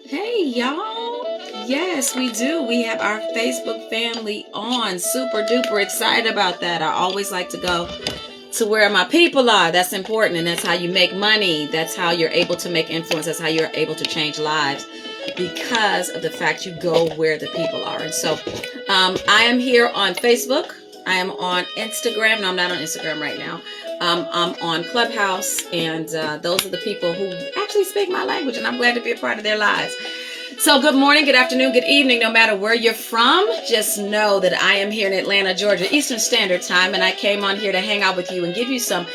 Hey, y'all. Yes, we do. We have our Facebook family on. Super duper excited about that. I always like to go to where my people are. That's important. And that's how you make money. That's how you're able to make influence. That's how you're able to change lives because of the fact you go where the people are. And so I am here on Facebook. I am on Instagram. No, I'm not on Instagram right now. I'm on Clubhouse, and those are the people who actually speak my language, and I'm glad to be a part of their lives. So good morning, good afternoon, good evening, no matter where you're from. Just know that I am here in Atlanta, Georgia, Eastern Standard Time, and I came on here to hang out with you and give you some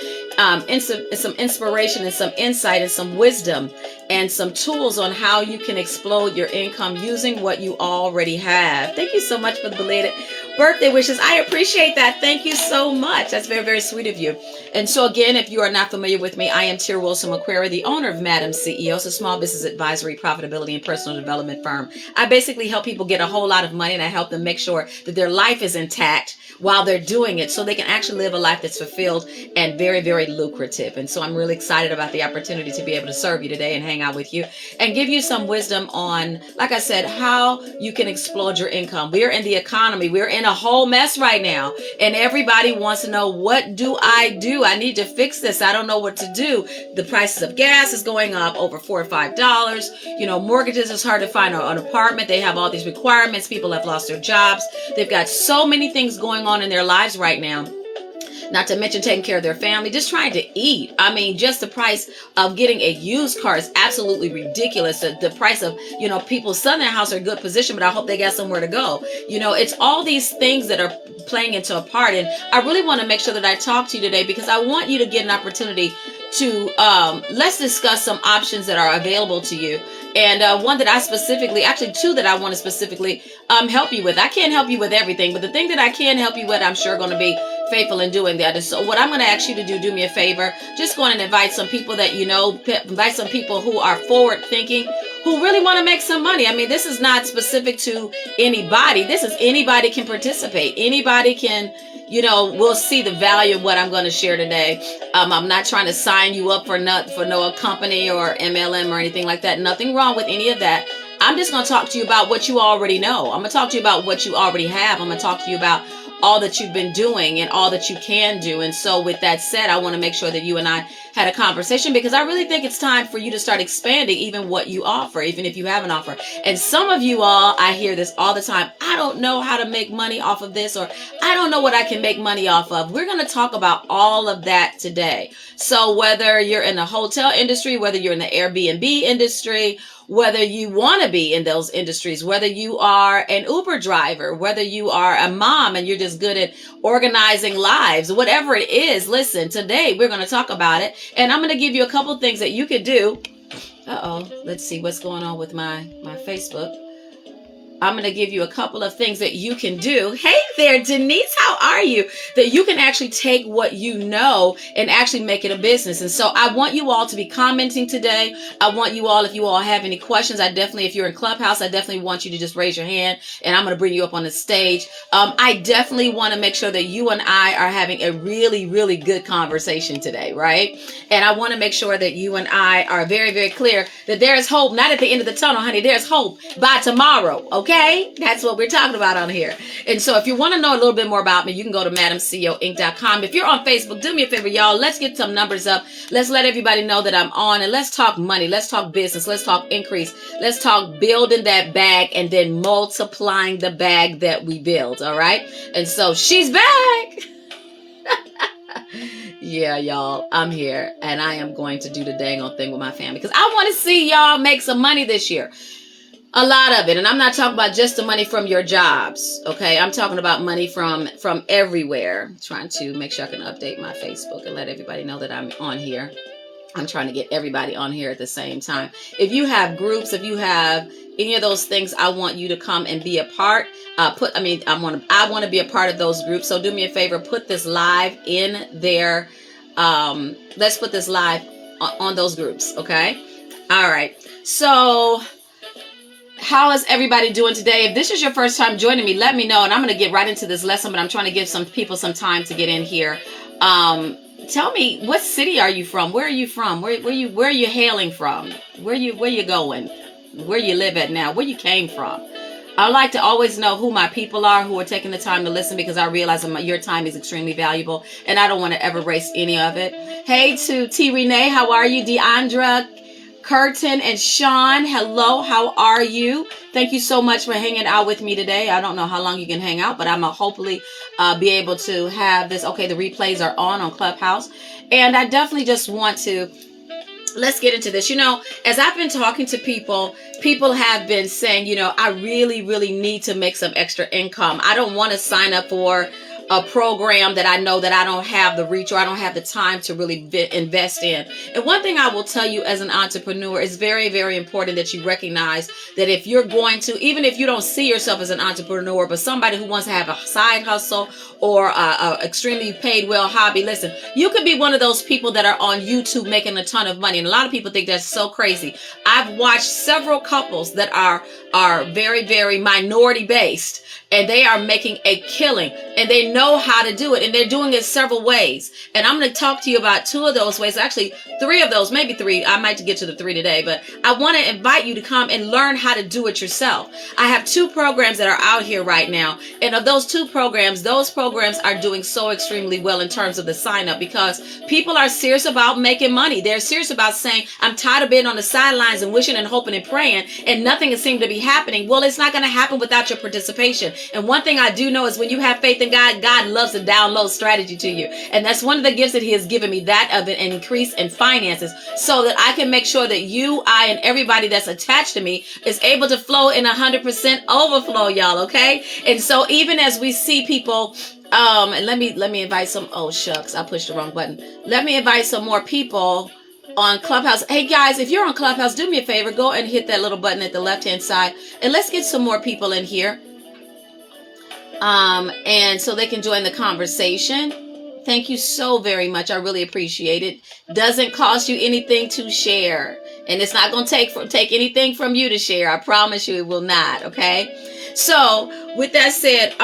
inspiration and some insight and some wisdom and some tools on how you can explode your income using what you already have. Thank you so much for the belated birthday wishes. I appreciate that. Thank you so much. That's very, very sweet of you. And so again, if you are not familiar with me, I am Tia Wilson McQuarrie, the owner of Madam CEO. It's a small business advisory, profitability, and personal development firm. I basically help people get a whole lot of money, and I help them make sure that their life is intact while they're doing it so they can actually live a life that's fulfilled and very, very lucrative. And so I'm really excited about the opportunity to be able to serve you today and hang out with you and give you some wisdom on, like I said, how you can explode your income. We're in the economy. We're in a whole mess right now, and everybody wants to know, what do I do? I need to fix this. I don't know what to do. The prices of gas is going up over $4 or $5. Mortgages, is hard to find an apartment. They have all these requirements. People have lost their jobs. They've got so many things going on in their lives right now. Not to mention taking care of their family, just trying to eat. I mean, just the price of getting a used car is absolutely ridiculous. The price of, people selling their house are in good position, but I hope they got somewhere to go. It's all these things that are playing into a part. And I really want to make sure that I talk to you today because I want you to get an opportunity to, let's discuss some options that are available to you. And one that I specifically, actually two that I want to specifically help you with. I can't help you with everything, but the thing that I can help you with, I'm sure going to be faithful in doing that. And so what I'm going to ask you to do me a favor, just go and invite some people that invite some people who are forward thinking, who really want to make some money. I mean, this is not specific to anybody. This is anybody can participate. Anybody can, we'll see the value of what I'm going to share today. I'm not trying to sign you up for no company or MLM or anything like that. Nothing wrong with any of that. I'm just going to talk to you about what you already know. I'm going to talk to you about what you already have. I'm going to talk to you about all that you've been doing and all that you can do. And so with that said, I want to make sure that you and I had a conversation because I really think it's time for you to start expanding even what you offer, even if you have an offer. And some of you all, I hear this all the time. I don't know how to make money off of this, or I don't know what I can make money off of. We're going to talk about all of that today. So whether you're in the hotel industry, whether you're in the Airbnb industry, whether you want to be in those industries, whether you are an Uber driver, whether you are a mom and you're just good at organizing lives, whatever it is, listen, today we're going to talk about it. And I'm going to give you a couple things that you could do. Let's see what's going on with my Facebook. I'm going to give you a couple of things that you can do. Hey there, Denise, how are you? That you can actually take what you know and actually make it a business. And so I want you all to be commenting today. I want you all, if you all have any questions, if you're in Clubhouse, I definitely want you to just raise your hand and I'm going to bring you up on the stage. I definitely want to make sure that you and I are having a really, really good conversation today, right? And I want to make sure that you and I are very, very clear that there is hope, not at the end of the tunnel, honey. There's hope by tomorrow, okay? That's what we're talking about on here. And so if you want to know a little bit more about me, you can go to MadamCEOInc.com. If you're on Facebook, do me a favor, y'all. Let's get some numbers up. Let's let everybody know that I'm on, and let's talk money. Let's talk business. Let's talk increase. Let's talk building that bag and then multiplying the bag that we build. All right. And so she's back. Yeah, y'all, I'm here and I am going to do the dang old thing with my family because I want to see y'all make some money this year. A lot of it. And I'm not talking about just the money from your jobs. Okay. I'm talking about money from everywhere. I'm trying to make sure I can update my Facebook and let everybody know that I'm on here. I'm trying to get everybody on here at the same time. If you have groups, if you have any of those things, I want you to come and be a part. I want to be a part of those groups. So do me a favor, put this live in there. Let's put this live on those groups. Okay. All right. So how is everybody doing today? If this is your first time joining me, let me know. And I'm going to get right into this lesson, but I'm trying to give some people some time to get in here. Tell me, what city are you from? Where are you from? Where are you hailing from? Where you going? where you live at now, where you came from. I like to always know who my people are who are taking the time to listen, because I realize your time is extremely valuable and I don't want to ever waste any of it. Hey to T. Renee, how are you? Deandra, Curtin, and Sean, hello, how are you? Thank you so much for hanging out with me today. I don't know how long you can hang out, but I'm going to hopefully be able to have this. Okay, the replays are on Clubhouse. And I definitely just want to, let's get into this. As I've been talking to people have been saying, I really, really need to make some extra income. I don't want to sign up for a program that I know that I don't have the reach or I don't have the time to really invest in. And one thing I will tell you as an entrepreneur is very, very important that you recognize that if you're going to, even if you don't see yourself as an entrepreneur, but somebody who wants to have a side hustle or a extremely paid well hobby, listen, you could be one of those people that are on YouTube making a ton of money. And a lot of people think that's so crazy. I've watched several couples that are very, very minority based, and they are making a killing, and they know how to do it, and they're doing it several ways. And I'm going to talk to you about two of those ways, actually 3 of those, maybe 3. I might get to the 3 today, but I want to invite you to come and learn how to do it yourself. I have 2 programs that are out here right now, and of those 2 programs, those programs are doing so extremely well in terms of the sign up, because people are serious about making money. They're serious about saying, I'm tired of being on the sidelines and wishing and hoping and praying, and nothing has seemed to be happening. Well, it's not going to happen without your participation. And one thing I do know is when you have faith in God, God loves to download strategy to you. And that's one of the gifts that he has given me, that of an increase in finances, so that I can make sure that you, I, and everybody that's attached to me is able to flow in 100% overflow, y'all. Okay. And so even as we see people, and let me invite some, oh shucks, I pushed the wrong button. Let me invite some more people on Clubhouse. Hey guys, if you're on Clubhouse, do me a favor, go and hit that little button at the left hand side, and let's get some more people in here. And so they can join the conversation. Thank you so very much. I really appreciate it. Doesn't cost you anything to share. And it's not going to take anything from you to share. I promise you it will not. Okay. So with that said,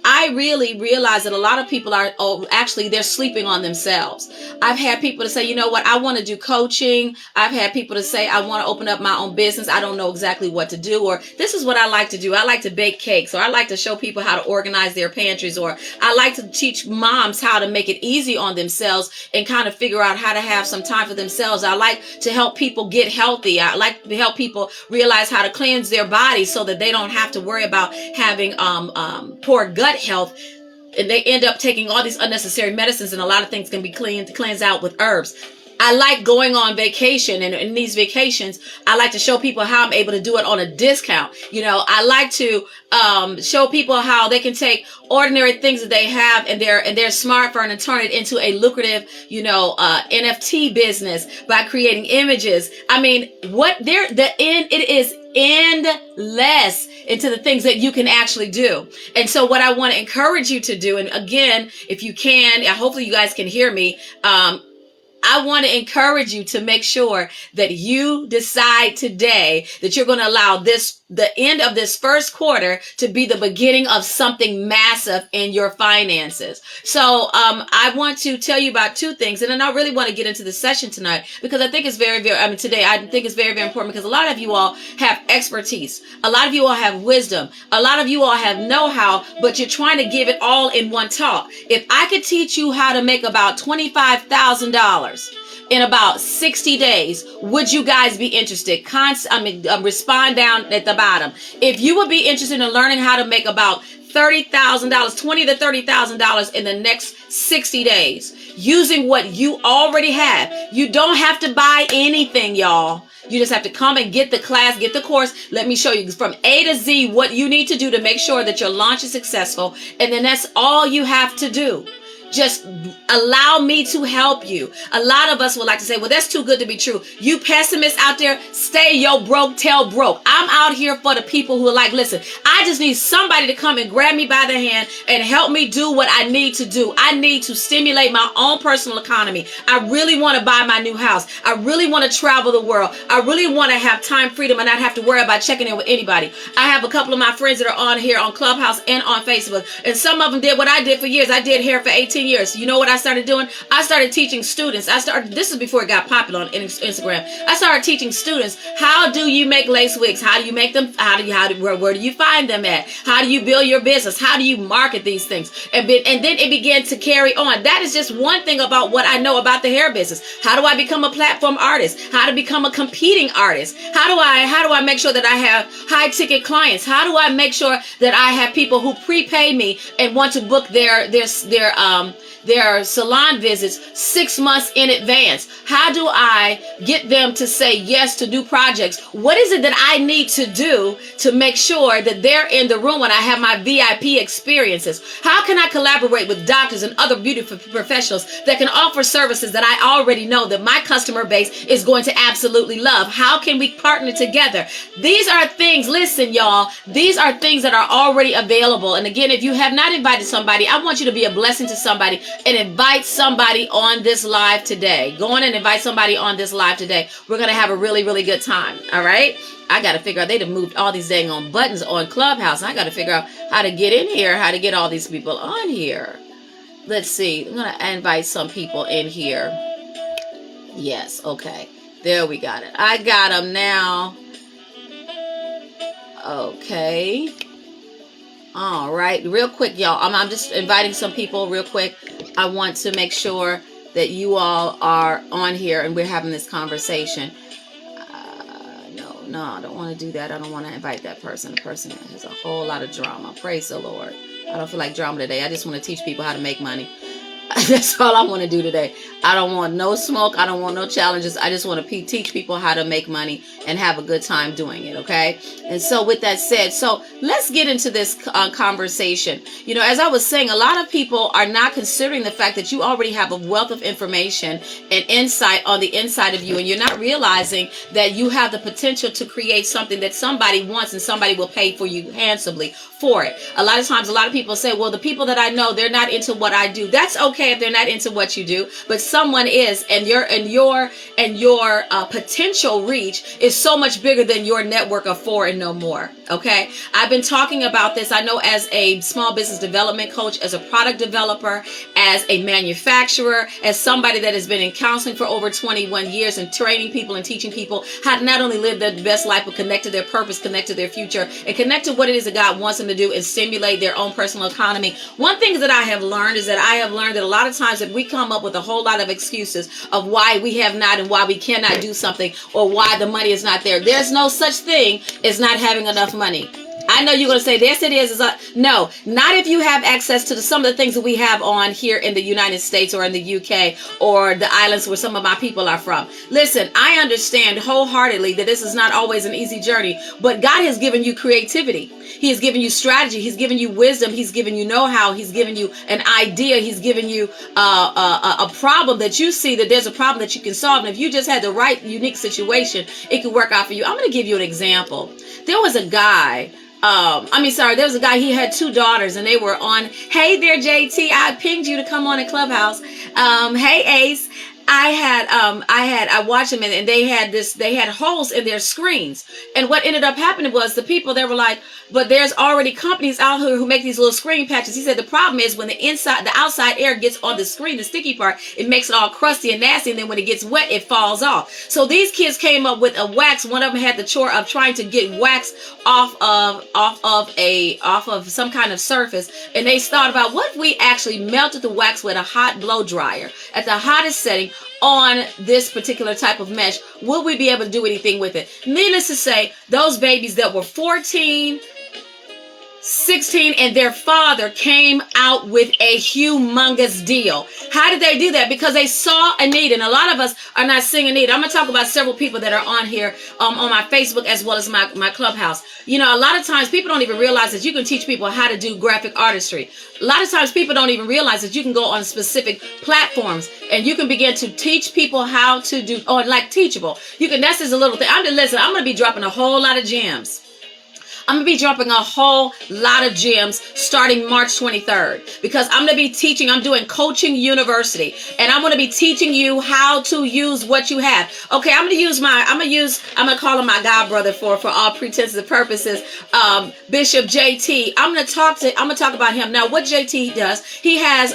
I really realize that a lot of people are, they're sleeping on themselves. I've had people to say, you know what, I want to do coaching. I've had people to say, I want to open up my own business. I don't know exactly what to do. Or this is what I like to do. I like to bake cakes, or I like to show people how to organize their pantries, or I like to teach moms how to make it easy on themselves and kind of figure out how to have some time for themselves. I like to help people get healthy. I like to help people realize how to cleanse their bodies so that they don't have to worry about having poor gut health, and they end up taking all these unnecessary medicines, and a lot of things can be cleansed out with herbs. I like going on vacation, and in these vacations, I like to show people how I'm able to do it on a discount. I like to show people how they can take ordinary things that they have in their smartphone and turn it into a lucrative, NFT business by creating images. I mean, it is endless into the things that you can actually do. And so what I want to encourage you to do, and again, if you can, hopefully you guys can hear me, I want to encourage you to make sure that you decide today that you're going to allow the end of this first quarter to be the beginning of something massive in your finances. So I want to tell you about 2 things, and then I really want to get into the session tonight, because I think it's today I think it's very, very important, because a lot of you all have expertise. A lot of you all have wisdom. A lot of you all have know-how, but you're trying to give it all in one talk. If I could teach you how to make about $25,000 in about 60 days, would you guys be interested? Respond down at the bottom. If you would be interested in learning how to make about $30,000, $20,000 to $30,000 in the next 60 days, using what you already have. You don't have to buy anything, y'all. You just have to come and get the class, get the course. Let me show you from A to Z what you need to do to make sure that your launch is successful. And then that's all you have to do. Just allow me to help you. A lot of us would like to say, well, that's too good to be true. You pessimists out there, stay your broke tail broke. I'm out here for the people who are like, listen, I just need somebody to come and grab me by the hand and help me do what I need to do. I need to stimulate my own personal economy. I really want to buy my new house. I really want to travel the world. I really want to have time freedom and not have to worry about checking in with anybody. I have a couple of my friends that are on here on Clubhouse and on Facebook, and some of them did what I did for years. I did hair for 18 15 years, you know what I started doing? I started teaching students. This is before it got popular on Instagram. I started teaching students, how do you make lace wigs? How do you make them? Where do you find them at? How do you build your business? How do you market these things? And then it began to carry on. That is just one thing about what I know about the hair business. How do I become a platform artist? How to become a competing artist? How do I make sure that I have high ticket clients? How do I make sure that I have people who prepay me and want to book their salon visits 6 months in advance? How do I get them to say yes to do projects? What is it that I need to do to make sure that they're in the room when I have my VIP experiences? How can I collaborate with doctors and other beauty professionals that can offer services that I already know that my customer base is going to absolutely love? How can we partner together? These are things, listen, y'all, these are things that are already available. And again, if you have not invited somebody, I want you to be a blessing to somebody and invite somebody on this live today. Go on and invite somebody on this live today. We're going to have a really, really good time. All right. I got to figure out, they've moved all these dang on buttons on Clubhouse. I got to figure out how to get in here, how to get all these people on here. Let's see. I'm going to invite some people in here. Yes. Okay. There we got it. I got them now. Okay. All right. Real quick, y'all. I'm just inviting some people real quick. I want to make sure that you all are on here and we're having this conversation. No, I don't want to do that. I don't want to invite that person. The person has a whole lot of drama. Praise the Lord. I don't feel like drama today. I just want to teach people how to make money. That's all I want to do today. I don't want no smoke. I don't want no challenges. I just want to teach people how to make money and have a good time doing it. Okay. And so with that said, so let's get into this conversation. You know, as I was saying, a lot of people are not considering the fact that you already have a wealth of information and insight on the inside of you. And you're not realizing that you have the potential to create something that somebody wants and somebody will pay for you handsomely for it. A lot of times, a lot of people say, well, the people that I know, they're not into what I do. That's okay if they're not into what you do, but someone is, and your potential reach is so much bigger than your network of 4 and no more. Okay. I've been talking about this. I know as a small business development coach, as a product developer, as a manufacturer, as somebody that has been in counseling for over 21 years and training people and teaching people how to not only live their best life, but connect to their purpose, connect to their future, and connect to what it is that God wants them to do and stimulate their own personal economy. One thing that I have learned is that a lot of times that we come up with a whole lot of excuses of why we have not and why we cannot do something or why the money is not there. There's no such thing as not having enough money. I know you're going to say, yes, it is. No, not if you have access to some of the things that we have on here in the United States or in the UK or the islands where some of my people are from. Listen, I understand wholeheartedly that this is not always an easy journey, but God has given you creativity. He has given you strategy. He's given you wisdom. He's given you know-how. He's given you an idea. He's given you a problem that you see that there's a problem that you can solve. And if you just had the right unique situation, it could work out for you. I'm going to give you an example. There was a guy. There was a guy, he had 2 daughters and they were on, hey there, JT, I pinged you to come on a Clubhouse. Hey Ace, I watched them and they had holes in their screens. And what ended up happening was the people, they were like, but there's already companies out here who make these little screen patches. He said the problem is when the outside air gets on the screen, the sticky part, it makes it all crusty and nasty. And then when it gets wet, it falls off. So these kids came up with a wax. One of them had the chore of trying to get wax off of some kind of surface. And they thought about, what if we actually melted the wax with a hot blow dryer at the hottest setting on this particular type of mesh? Will we be able to do anything with it? Needless to say, those babies that were 14, 16, and their father came out with a humongous deal. How did they do that? Because they saw a need, and a lot of us are not seeing a need. I'm going to talk about several people that are on here on my Facebook as well as my Clubhouse. You know, a lot of times people don't even realize that you can teach people how to do graphic artistry. A lot of times people don't even realize that you can go on specific platforms and you can begin to teach people how to do, or like Teachable. That's just a little thing. I'm going to be dropping a whole lot of gems. I'm going to be dropping a whole lot of gems starting March 23rd, because I'm going to be teaching. I'm doing Coaching University, and I'm going to be teaching you how to use what you have. Okay, I'm going to call him my god brother for all pretenses and purposes, Bishop JT. I'm going to talk about him. Now, what JT does, he does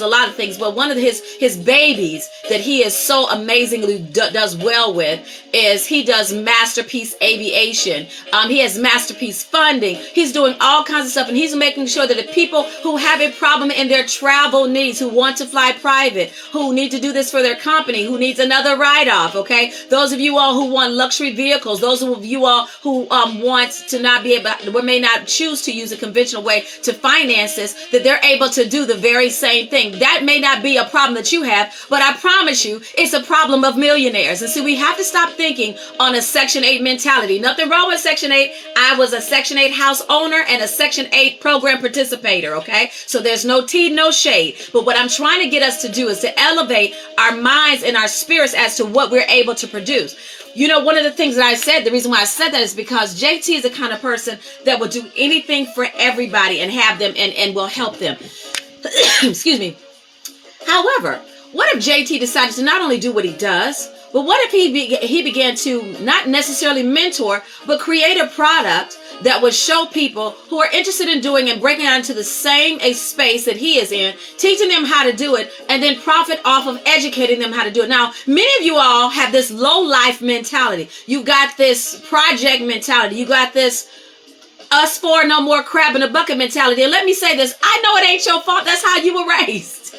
a lot of things, but one of his babies that he is so amazingly does well with is he does Masterpiece Aviation. He has Masterpiece Funding. He's doing all kinds of stuff, and he's making sure that the people who have a problem in their travel needs, who want to fly private, who need to do this for their company, who needs another write-off, okay? Those of you all who want luxury vehicles, those of you all who want to not be able, may not choose to use a conventional way to finance this, that they're able to do the very same thing. That may not be a problem that you have, but I promise you, it's a problem of millionaires. And see, we have to stop thinking on a Section 8 mentality. Nothing wrong with Section 8. I was a Section 8 house owner and a Section 8 program participator, okay? So there's no tea, no shade. But what I'm trying to get us to do is to elevate our minds and our spirits as to what we're able to produce. You know, one of the things that I said, the reason why I said that is because JT is the kind of person that will do anything for everybody and have them and will help them. Excuse me. However, what if JT decided to not only do what he does, but what if he began to not necessarily mentor, but create a product that would show people who are interested in doing and breaking out into the same space that he is in, teaching them how to do it, and then profit off of educating them how to do it. Now, many of you all have this low life mentality. You got this project mentality. You got this us four, no more crab in a bucket mentality. And let me say this, I know it ain't your fault. That's how you were raised.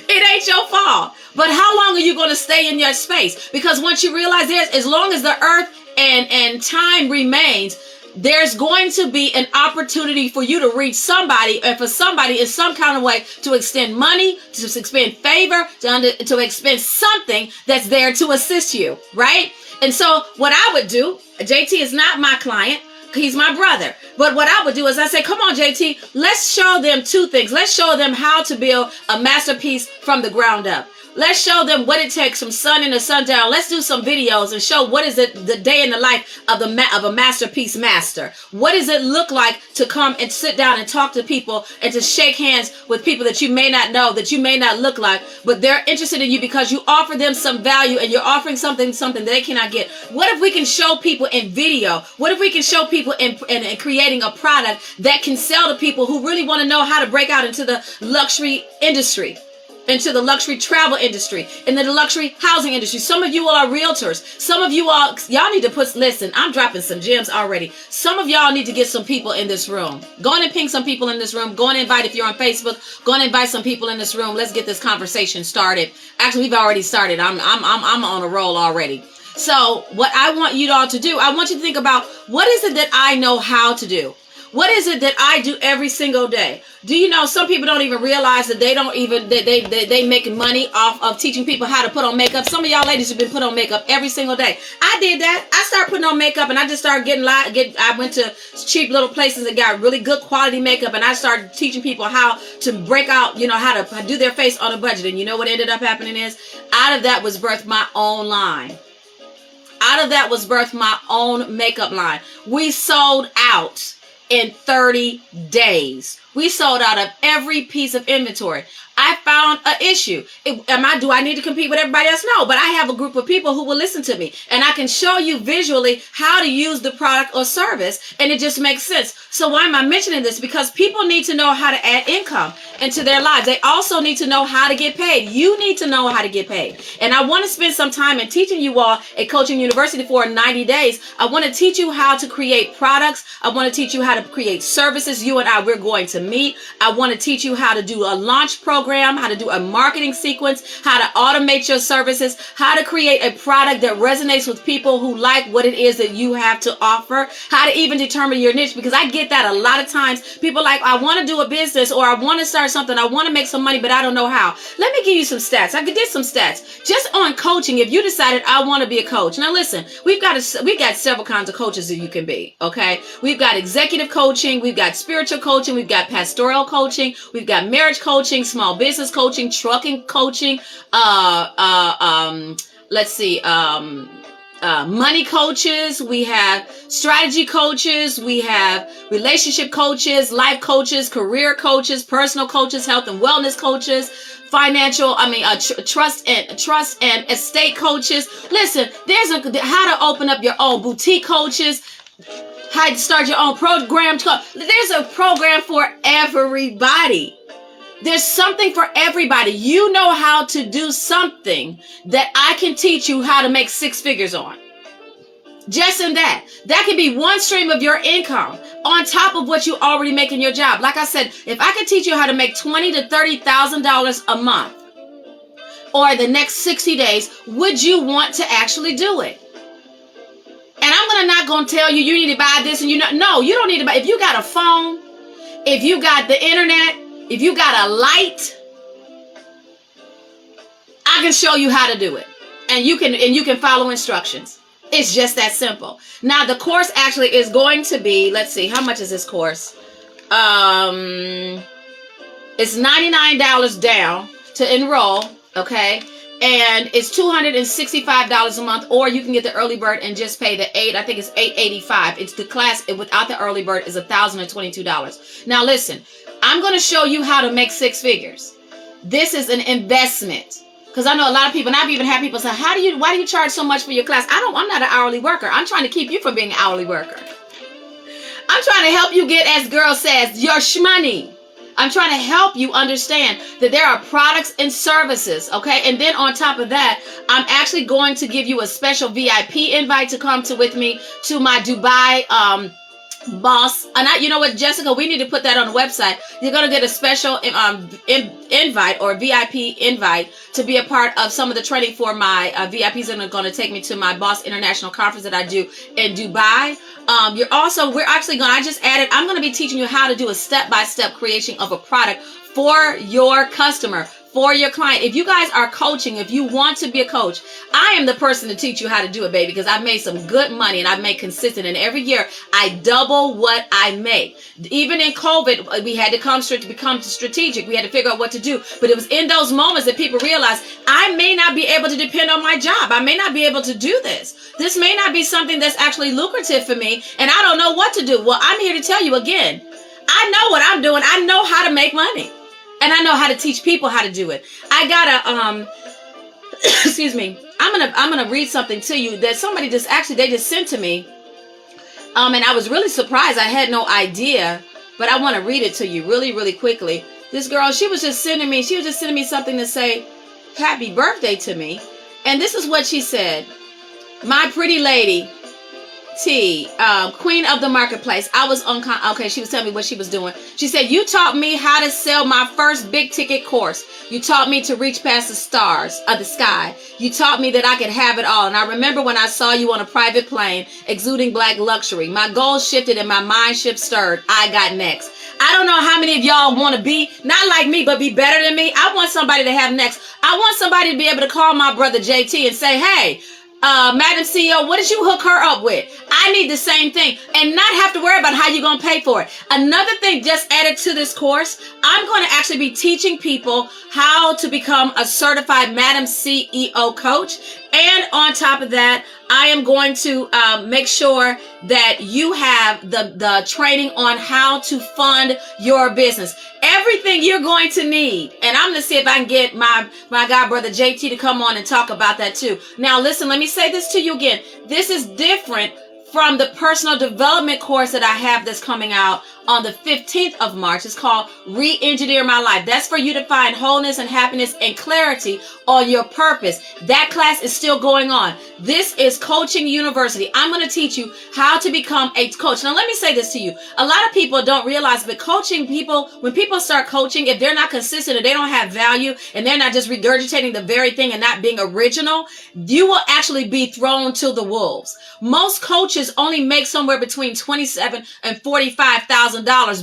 It ain't your fault. But how long are you going to stay in your space? Because once you realize as long as the earth and time remains, there's going to be an opportunity for you to reach somebody, and for somebody in some kind of way to extend money, to expend favor, to expend something that's there to assist you, right? And so what I would do, JT is not my client. He's my brother. But what I would do is I say, come on, JT, let's show them two things. Let's show them how to build a masterpiece from the ground up. Let's show them what it takes from sun in to sundown. Let's do some videos and show what is it the day in the life of a masterpiece master. What does it look like to come and sit down and talk to people and to shake hands with people that you may not know, that you may not look like, but they're interested in you because you offer them some value and you're offering something that they cannot get. What if we can show people in video? What if we can show people in creating a product that can sell to people who really want to know how to break out into the luxury industry? Into the luxury travel industry, into the luxury housing industry. Some of you all are realtors. Some of you all, y'all need to listen, I'm dropping some gems already. Some of y'all need to get some people in this room. Go on and ping some people in this room. Go on and invite, if you're on Facebook, go on and invite some people in this room. Let's get this conversation started. Actually, we've already started. I'm on a roll already. So what I want you all to do, I want you to think about, what is it that I know how to do? What is it that I do every single day? Do you know some people don't even realize that they making money off of teaching people how to put on makeup? Some of y'all ladies have been put on makeup every single day. I did that. I started putting on makeup and I just started I went to cheap little places and got really good quality makeup, and I started teaching people how to break out, how to do their face on a budget. And you know what ended up happening is, out of that was birthed my own line. Out of that was birthed my own makeup line. We sold out in 30 days. We sold out of every piece of inventory. I found an issue. Do I need to compete with everybody else? No, but I have a group of people who will listen to me, and I can show you visually how to use the product or service, and it just makes sense. So why am I mentioning this? Because people need to know how to add income into their lives. They also need to know how to get paid. You need to know how to get paid. And I want to spend some time in teaching you all at Coaching University for 90 days. I want to teach you how to create products. I want to teach you how to create services. You and I, we're going to meet. I want to teach you how to do a launch program, how to do a marketing sequence, how to automate your services, how to create a product that resonates with people who like what it is that you have to offer, how to even determine your niche, because I get that a lot of times. People are like, I want to do a business, or I want to start something, I want to make some money, but I don't know how. Let me give you some stats. I did some stats just on coaching. If you decided I want to be a coach, now listen, we got several kinds of coaches that you can be. Okay, we've got executive coaching, we've got spiritual coaching, we've got pastoral coaching, we've got marriage coaching, small business coaching, trucking coaching, money coaches, we have strategy coaches, we have relationship coaches, life coaches, career coaches, personal coaches, health and wellness coaches, financial, trust and estate coaches. Listen, there's how to open up your own boutique coaches, how to start your own program. There's a program for everybody. There's something for everybody. You know how to do something that I can teach you how to make 6 figures on. Just in that. That could be one stream of your income on top of what you already make in your job. Like I said, if I could teach you how to make $20,000 to $30,000 a month or the next 60 days, would you want to actually do it? And I'm not going to tell you, you need to buy this and no, you don't need to buy. If you got a phone, if you got the internet, if you got a light, I can show you how to do it. And you can follow instructions. It's just that simple. Now the course actually is going to be, let's see, how much is this course? It's $99 down to enroll, okay? And it's $265 a month, or you can get the early bird and just pay I think it's $885. It's the class without the early bird is $1,022. Now listen, I'm going to show you how to make 6 figures. This is an investment. Because I know a lot of people, and I've even had people say, why do you charge so much for your class? I'm not an hourly worker. I'm trying to keep you from being an hourly worker. I'm trying to help you get, as girl says, your shmoney. I'm trying to help you understand that there are products and services, okay? And then on top of that, I'm actually going to give you a special VIP invite to come with me to my Dubai boss. And you know what, Jessica, we need to put that on the website. You're going to get a special invite or VIP invite to be a part of some of the training for my VIPs that are going to take me to my Boss International Conference that I do in Dubai. I'm going to be teaching you how to do a step-by-step creation of a product for your customer, for your client. If you guys are coaching, if you want to be a coach, I am the person to teach you how to do it, baby, because I've made some good money and I've made consistent. And every year I double what I make. Even in COVID, we had to become strategic. We had to figure out what to do. But it was in those moments that people realized I may not be able to depend on my job. I may not be able to do this. This may not be something that's actually lucrative for me. And I don't know what to do. Well, I'm here to tell you again, I know what I'm doing. I know how to make money. And I know how to teach people how to do it. I gotta, excuse me. I'm gonna read something to you that somebody they just sent to me. And I was really surprised. I had no idea, but I want to read it to you really, really quickly. This girl, she was just sending me something to say happy birthday to me. And this is what she said. My pretty lady, T, queen of the marketplace. I was okay, she was telling me what she was doing. She said, you taught me how to sell my first big ticket course. You taught me to reach past the stars of the sky. You taught me that I could have it all. And I remember when I saw you on a private plane exuding black luxury. My goals shifted and my mind ship stirred. I got next. I don't know how many of y'all want to be, not like me, but be better than me. I want somebody to have next. I want somebody to be able to call my brother JT and say, hey, Madam CEO, what did you hook her up with? I need the same thing and not have to worry about how you're going to pay for it. Another thing just added to this course, I'm going to actually be teaching people how to become a certified Madam CEO coach. And on top of that, I am going to make sure that you have the training on how to fund your business. Everything you're going to need. And I'm going to see if I can get my guy, brother JT, to come on and talk about that too. Now, listen, let me say this to you again. This is different from the personal development course that I have that's coming out on the 15th of March. It's called Re-Engineer My Life. That's for you to find wholeness and happiness and clarity on your purpose. That class is still going on. This is Coaching University. I'm going to teach you how to become a coach. Now, let me say this to you. A lot of people don't realize, but coaching people, when people start coaching, if they're not consistent or they don't have value and they're not just regurgitating the very thing and not being original, you will actually be thrown to the wolves. Most coaches only make somewhere between $27,000 and $45,000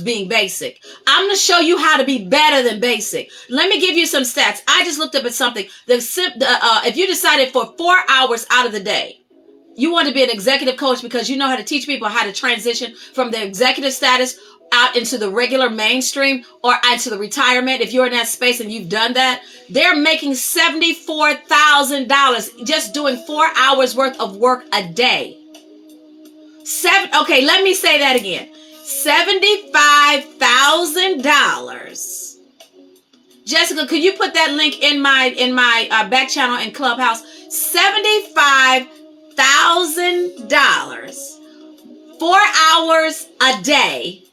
being basic. I'm going to show you how to be better than basic. Let me give you some stats. I just looked up at something. If you decided for 4 hours out of the day, you want to be an executive coach because you know how to teach people how to transition from their executive status out into the regular mainstream or into the retirement, if you're in that space and you've done that, they're making $74,000 just doing 4 hours worth of work a day. Okay, let me say that again. $75,000. Jessica, could you put that link in my back channel in Clubhouse? $75,000. 4 hours a day.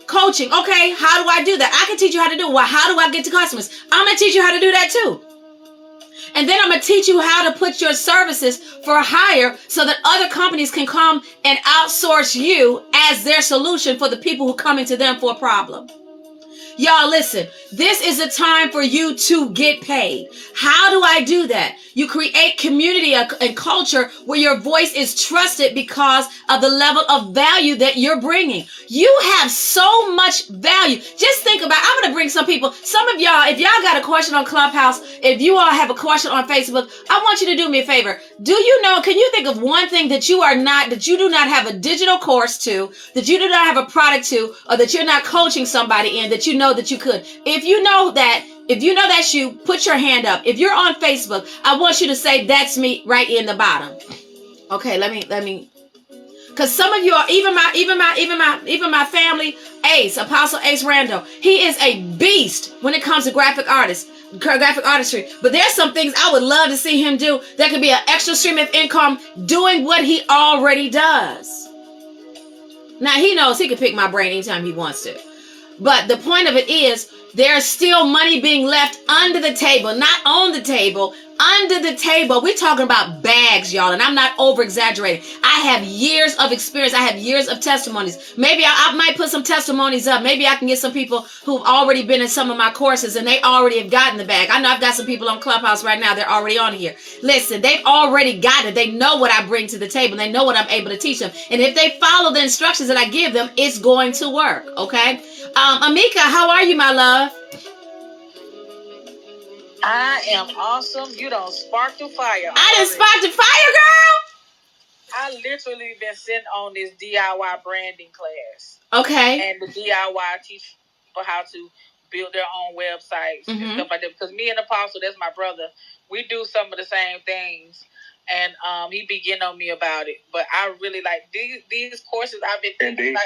Coaching. Okay, how do I do that? I can teach you how to do it. Well, how do I get to customers? I'm going to teach you how to do that too. And then I'm going to teach you how to put your services for hire so that other companies can come and outsource you as their solution for the people who come into them for a problem. Y'all listen, this is a time for you to get paid. How do I do that? You create community and culture where your voice is trusted because of the level of value that you're bringing. You have so much value. Just think about, I'm going to bring some people, some of y'all, if y'all got a question on Clubhouse, if you all have a question on Facebook, I want you to do me a favor. Do you know, can you think of one thing that you do not have a digital course to, that you do not have a product to, or that you're not coaching somebody in that you know that you could? If you know that's you, put your hand up. If you're on Facebook, I want you to say, that's me, right in the bottom. Okay, let me, because some of you are, even my family, Apostle Ace Randall, he is a beast when it comes to graphic artistry. But there's some things I would love to see him do that could be an extra stream of income doing what he already does. Now, he knows he can pick my brain anytime he wants to. But the point of it is, there's still money being left under the table, not on the table, under the table. We're talking about bags, y'all, and I'm not over-exaggerating. I have years of experience. I have years of testimonies. Maybe I might put some testimonies up. Maybe I can get some people who've already been in some of my courses and they already have gotten the bag. I know I've got some people on Clubhouse right now. They're already on here. Listen, they've already gotten it. They know what I bring to the table. They know what I'm able to teach them. And if they follow the instructions that I give them, it's going to work, okay? Amika, how are you, my love? I am awesome. You don't spark the fire. I done sparked the fire, girl. I literally been sitting on this DIY branding class. Okay. And the DIY teach people how to build their own websites and stuff like that. Because me and Apostle, that's my brother, we do some of the same things. And he be getting on me about it. But I really like these courses I've been taking. Like,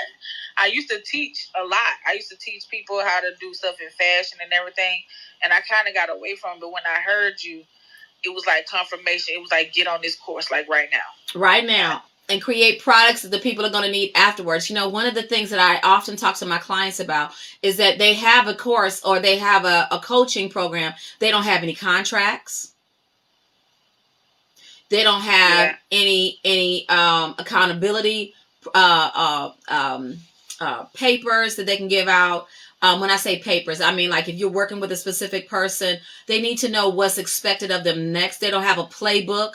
I used to teach a lot. I used to teach people how to do stuff in fashion and everything. And I kind of got away from it. But when I heard you, it was like confirmation. It was like, get on this course like right now. Right now. And create products that the people are going to need afterwards. You know, one of the things that I often talk to my clients about is that they have a course or they have a coaching program. They don't have any contracts. They don't have any accountability papers that they can give out. When I say papers, I mean like if you're working with a specific person, they need to know what's expected of them next. They don't have a playbook.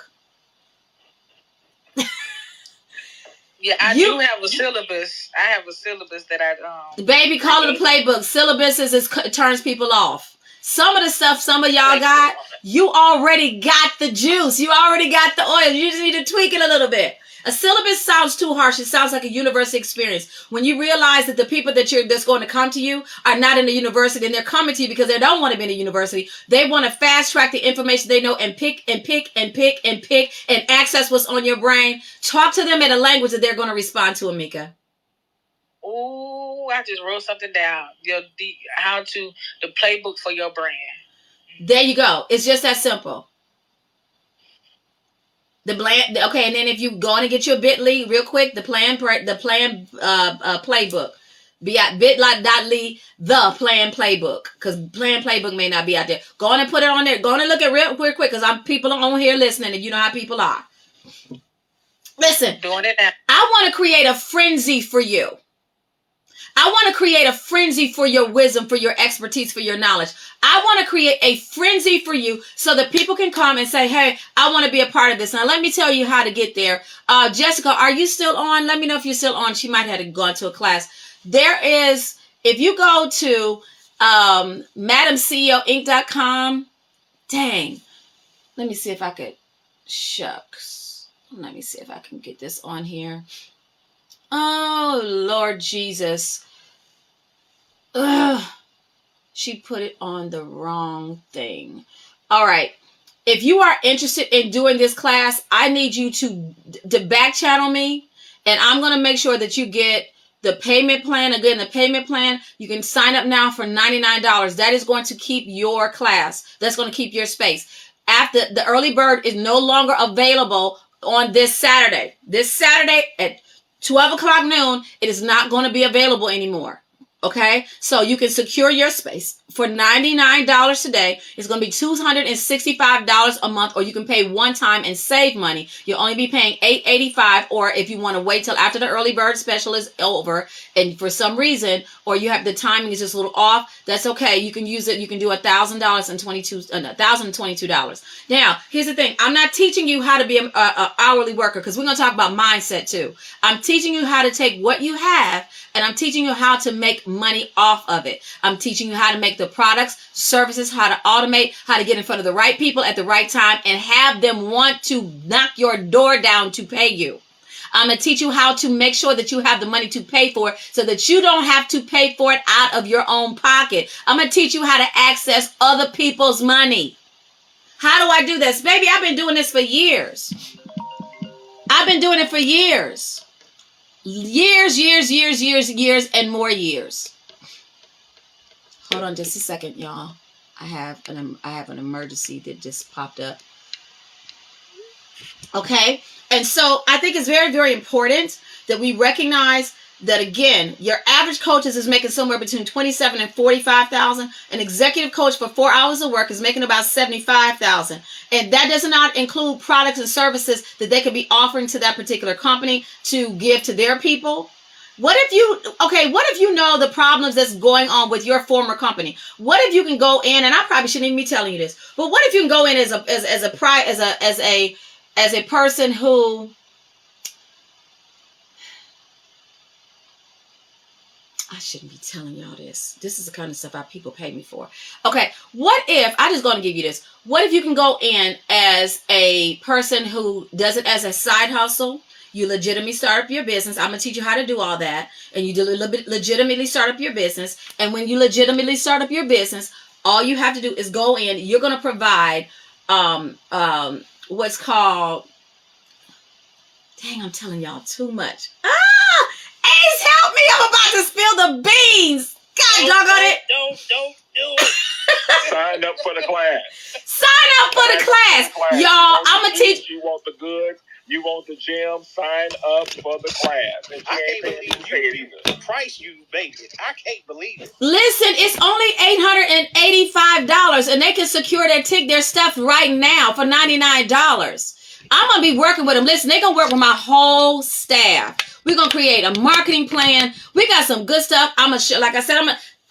Yeah, I do have a syllabus. I have a syllabus that I Baby, call it a playbook. Syllabus it turns people off. Some of the stuff some of y'all got, you already got the juice. You already got the oil. You just need to tweak it a little bit. A syllabus sounds too harsh. It sounds like a university experience. When you realize that the people that's going to come to you are not in the university and they're coming to you because they don't want to be in a university. They want to fast track the information they know and pick and access what's on your brain. Talk to them in a language that they're going to respond to, Amika. Oh, I just wrote something down. The playbook for your brand. There you go. It's just that simple. Okay, and then if you go and get your Bitly real quick, the plan playbook. Be at bit.ly the plan playbook, because plan playbook may not be out there. Go on and put it on there. Go on and look at real quick, because people are on here listening, and you know how people are. Listen, doing it now. I want to create a frenzy for you. I want to create a frenzy for your wisdom, for your expertise, for your knowledge. I want to create a frenzy for you so that people can come and say, hey, I want to be a part of this. Now, let me tell you how to get there. Jessica, are you still on? Let me know if you're still on. She might have gone to a class. There is, if you go to MadamCEOInc.com, dang, let me see if I could, shucks. Let me see if I can get this on here. Oh, Lord Jesus. Ugh, she put it on the wrong thing. All right. If you are interested in doing this class, I need you to back channel me, and I'm going to make sure that you get the payment plan. Again, the payment plan, you can sign up now for $99. That is going to keep your class. That's going to keep your space. After the early bird is no longer available on this Saturday. This Saturday at 12 o'clock noon, it is not going to be available anymore. Okay, so you can secure your space for $99 today. It's going to be $265 a month, or you can pay one time and save money. You'll only be paying $885, or if you want to wait till after the early bird special is over, and for some reason, or you have the timing is just a little off, that's okay. You can use it. You can do $1,022. Now, here's the thing. I'm not teaching you how to be an hourly worker, because we're going to talk about mindset too. I'm teaching you how to take what you have, and I'm teaching you how to make money off of it. I'm teaching you how to make the products, services, how to automate, how to get in front of the right people at the right time, and have them want to knock your door down to pay you. I'm going to teach you how to make sure that you have the money to pay for it, so that you don't have to pay for it out of your own pocket. I'm going to teach you how to access other people's money. How do I do this? Baby, I've been doing this for years. I've been doing it for years. Years, and more years. Hold on just a second, y'all. I have an emergency that just popped up. Okay? And so I think it's very, very important that we recognize that, again, your average coach is making somewhere between $27,000 and $45,000. An executive coach for 4 hours of work is making about $75,000. And that does not include products and services that they could be offering to that particular company to give to their people. What if you know the problems that's going on with your former company? What if you can go in, and I probably shouldn't even be telling you this, but what if you can go in as a person who, I shouldn't be telling y'all this. This is the kind of stuff our people pay me for. Okay, what if, I'm just going to give you this. What if you can go in as a person who does it as a side hustle? You legitimately start up your business. I'm going to teach you how to do all that. And you legitimately start up your business. And when you legitimately start up your business, all you have to do is go in. You're going to provide what's called, dang, I'm telling y'all too much. Ace, help me. I'm about to spill the beans. God doggone it. Don't do it. Sign up for the class. Sign up for the class. Y'all, I'm going to teach. You want the goods. You want the gym. Sign up for the class. And I can't believe you. The price you made it. I can't believe it. Listen, it's only $885, and they can secure their stuff right now for $99. I'm going to be working with them. Listen, they're going to work with my whole staff. We're going to create a marketing plan. We got some good stuff. Like I said,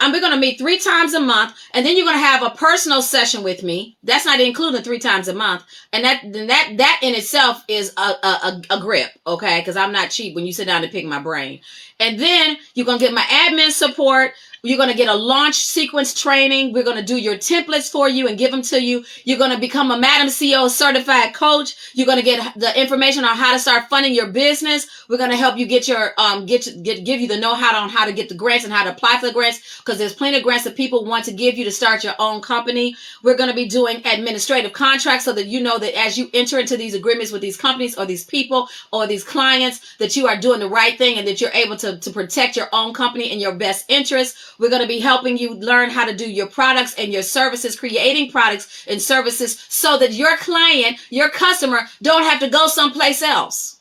we're going to meet 3 times a month, and then you're going to have a personal session with me. That's not including 3 times a month. And that in itself is a grip, okay? Because I'm not cheap when you sit down to pick my brain. And then you're going to get my admin support. You're going to get a launch sequence training. We're going to do your templates for you and give them to you. You're going to become a Madam CEO certified coach. You're going to get the information on how to start funding your business. We're going to help you get your give you the know-how on how to get the grants and how to apply for the grants, because there's plenty of grants that people want to give you to start your own company. We're going to be doing administrative contracts so that you know that as you enter into these agreements with these companies or these people or these clients, that you are doing the right thing and that you're able to protect your own company in your best interest. We're going to be helping you learn how to do your products and your services, creating products and services so that your client, your customer, don't have to go someplace else.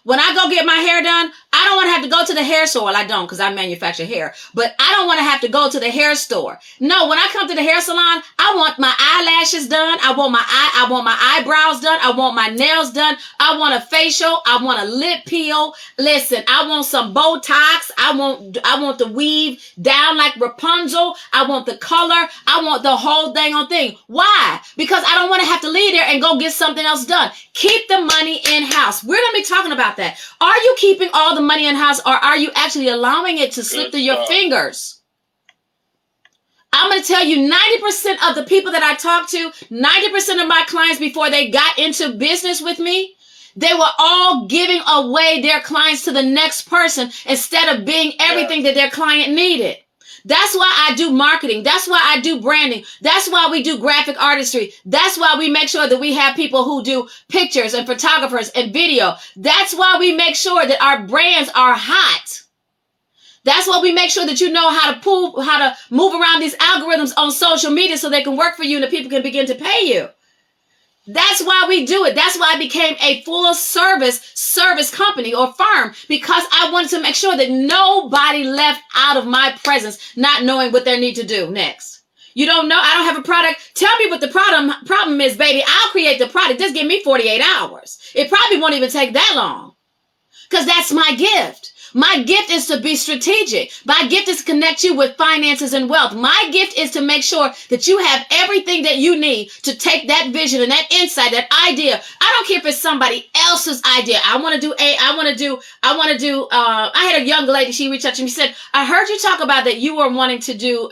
When I go get my hair done, I don't want to have to go to the hair store. Well, I don't, because I manufacture hair. But I don't want to have to go to the hair store. No, when I come to the hair salon, I want my eyelashes done. I want my eyebrows done. I want my nails done. I want a facial. I want a lip peel. Listen, I want some Botox. I want the weave down like Rapunzel. I want the color. I want the whole dang on thing. Why? Because I don't want to have to leave there and go get something else done. Keep the money in-house. We're going to be talking about that. Are you keeping all the money in-house, or are you actually allowing it to slip through your fingers? I'm going to tell you, 90% of the people that I talk to, 90% of my clients before they got into business with me, they were all giving away their clients to the next person instead of being everything that their client needed. That's why I do marketing. That's why I do branding. That's why we do graphic artistry. That's why we make sure that we have people who do pictures and photographers and video. That's why we make sure that our brands are hot. That's why we make sure that you know how to move around these algorithms on social media so they can work for you and the people can begin to pay you. That's why we do it. That's why I became a full service company or firm, because I wanted to make sure that nobody left out of my presence not knowing what they need to do next. You don't know? I don't have a product. Tell me what the problem is, baby. I'll create the product. Just give me 48 hours. It probably won't even take that long, because that's my gift. My gift is to be strategic. My gift is to connect you with finances and wealth. My gift is to make sure that you have everything that you need to take that vision and that insight, that idea. I don't care if it's somebody else's idea. I had a young lady, she reached out to me, said, I heard you talk about that you were wanting to do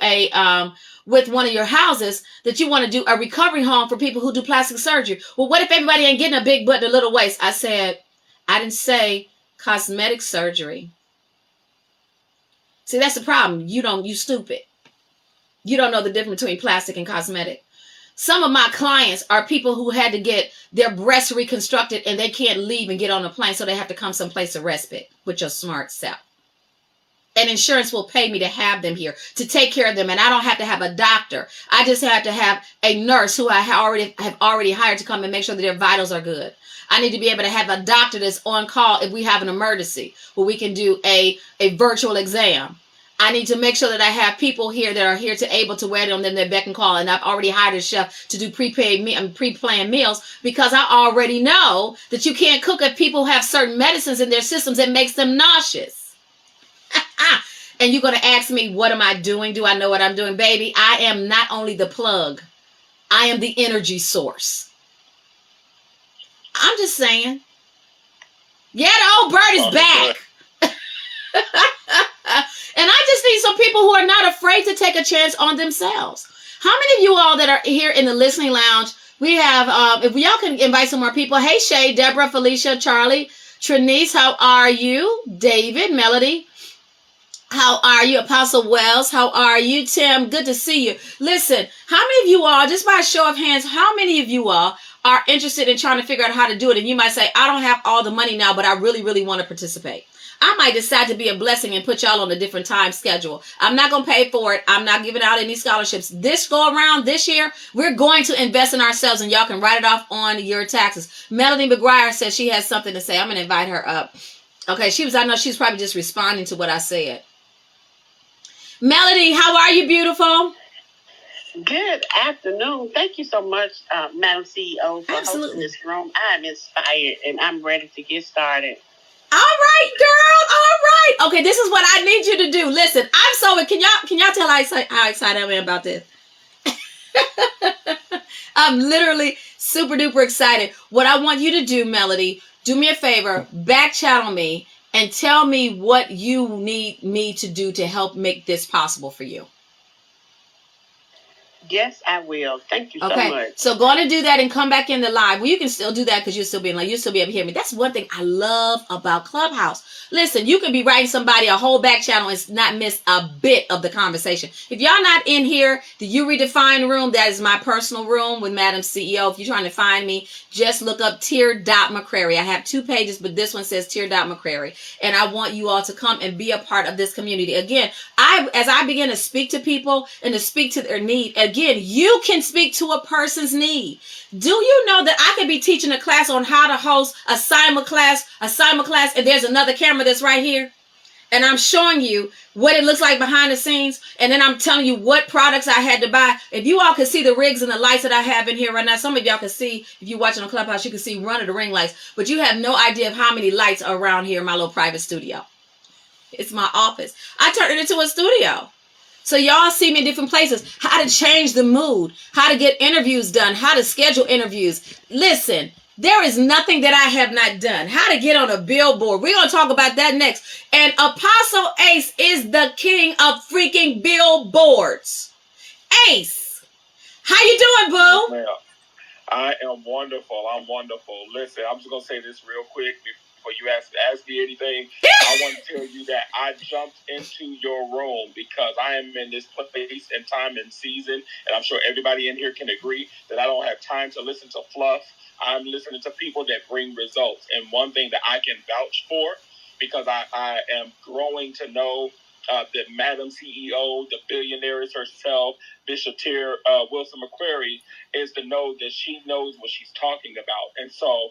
with one of your houses, that you want to do a recovery home for people who do plastic surgery. Well, what if everybody ain't getting a big butt and a little waist? I said, I didn't say cosmetic surgery. See, that's the problem. You stupid. You don't know the difference between plastic and cosmetic. Some of my clients are people who had to get their breasts reconstructed and they can't leave and get on a plane, so they have to come someplace to respite with your smart self. And insurance will pay me to have them here, to take care of them. And I don't have to have a doctor. I just have to have a nurse who I have already hired to come and make sure that their vitals are good. I need to be able to have a doctor that's on call if we have an emergency where we can do a virtual exam. I need to make sure that I have people here that are here to able to wait on them, that beck and call. And I've already hired a chef to do pre-planned meals, because I already know that you can't cook if people have certain medicines in their systems that makes them nauseous. And you're going to ask me, what am I doing? Do I know what I'm doing? Baby, I am not only the plug. I am the energy source. I'm just saying. Yeah, the old bird is back. And I just need some people who are not afraid to take a chance on themselves. How many of you all that are here in the listening lounge, we have, if y'all can invite some more people. Hey, Shay, Deborah, Felicia, Charlie, Trinice, how are you? David, Melody, how are you? Apostle Wells, how are you? Tim, good to see you. Listen, how many of you all, just by a show of hands, how many of you all are interested in trying to figure out how to do it? And you might say, I don't have all the money now, but I really, really want to participate. I might decide to be a blessing and put y'all on a different time schedule. I'm not going to pay for it. I'm not giving out any scholarships. This go around this year, we're going to invest in ourselves, and y'all can write it off on your taxes. Melody McGuire says she has something to say. I'm going to invite her up. Okay, I know she's probably just responding to what I said. Melody, how are you, beautiful? Good afternoon. Thank you so much, Madam CEO, for hosting this room. I'm inspired and I'm ready to get started. All right, girl. All right. Okay, this is what I need you to do. Listen, I'm so, can y'all tell how excited I am about this? I'm literally super duper excited. What I want you to do, Melody, do me a favor, back channel me and tell me what you need me to do to help make this possible for you. Yes, I will. Thank you so much. So go on and do that and come back in the live. Well, you can still do that because you'll still be able to hear me. That's one thing I love about Clubhouse. Listen, you can be writing somebody a whole back channel and not miss a bit of the conversation. If y'all not in here, the You Redefine room, that is my personal room with Madam CEO. If you're trying to find me, just look up Tier.McCrary. I have 2 pages, but this one says Tier.McCrary. And I want you all to come and be a part of this community. Again, as I begin to speak to people and to speak to their need, again, you can speak to a person's need. Do you know that I could be teaching a class on how to host a simulclass, and there's another camera that's right here, and I'm showing you what it looks like behind the scenes, and then I'm telling you what products I had to buy. If you all could see the rigs and the lights that I have in here right now, some of y'all can see, if you're watching on Clubhouse, you can see Run of the Ring lights, but you have no idea of how many lights are around here in my little private studio. It's my office. I turned it into a studio. So y'all see me in different places. How to change the mood. How to get interviews done. How to schedule interviews. Listen, there is nothing that I have not done. How to get on a billboard. We're going to talk about that next. And Apostle Ace is the king of freaking billboards. Ace, how you doing, boo? I am wonderful. I'm wonderful. Listen, I'm just going to say this real quick before you ask me anything, I want to tell you that I jumped into your room because I am in this place and time and season, and I'm sure everybody in here can agree that I don't have time to listen to fluff. I'm listening to people that bring results. And one thing that I can vouch for, because I am growing to know the Madam CEO, the billionaires herself, Bishop Tier Wilson McQuarrie, is to know that she knows what she's talking about. And so,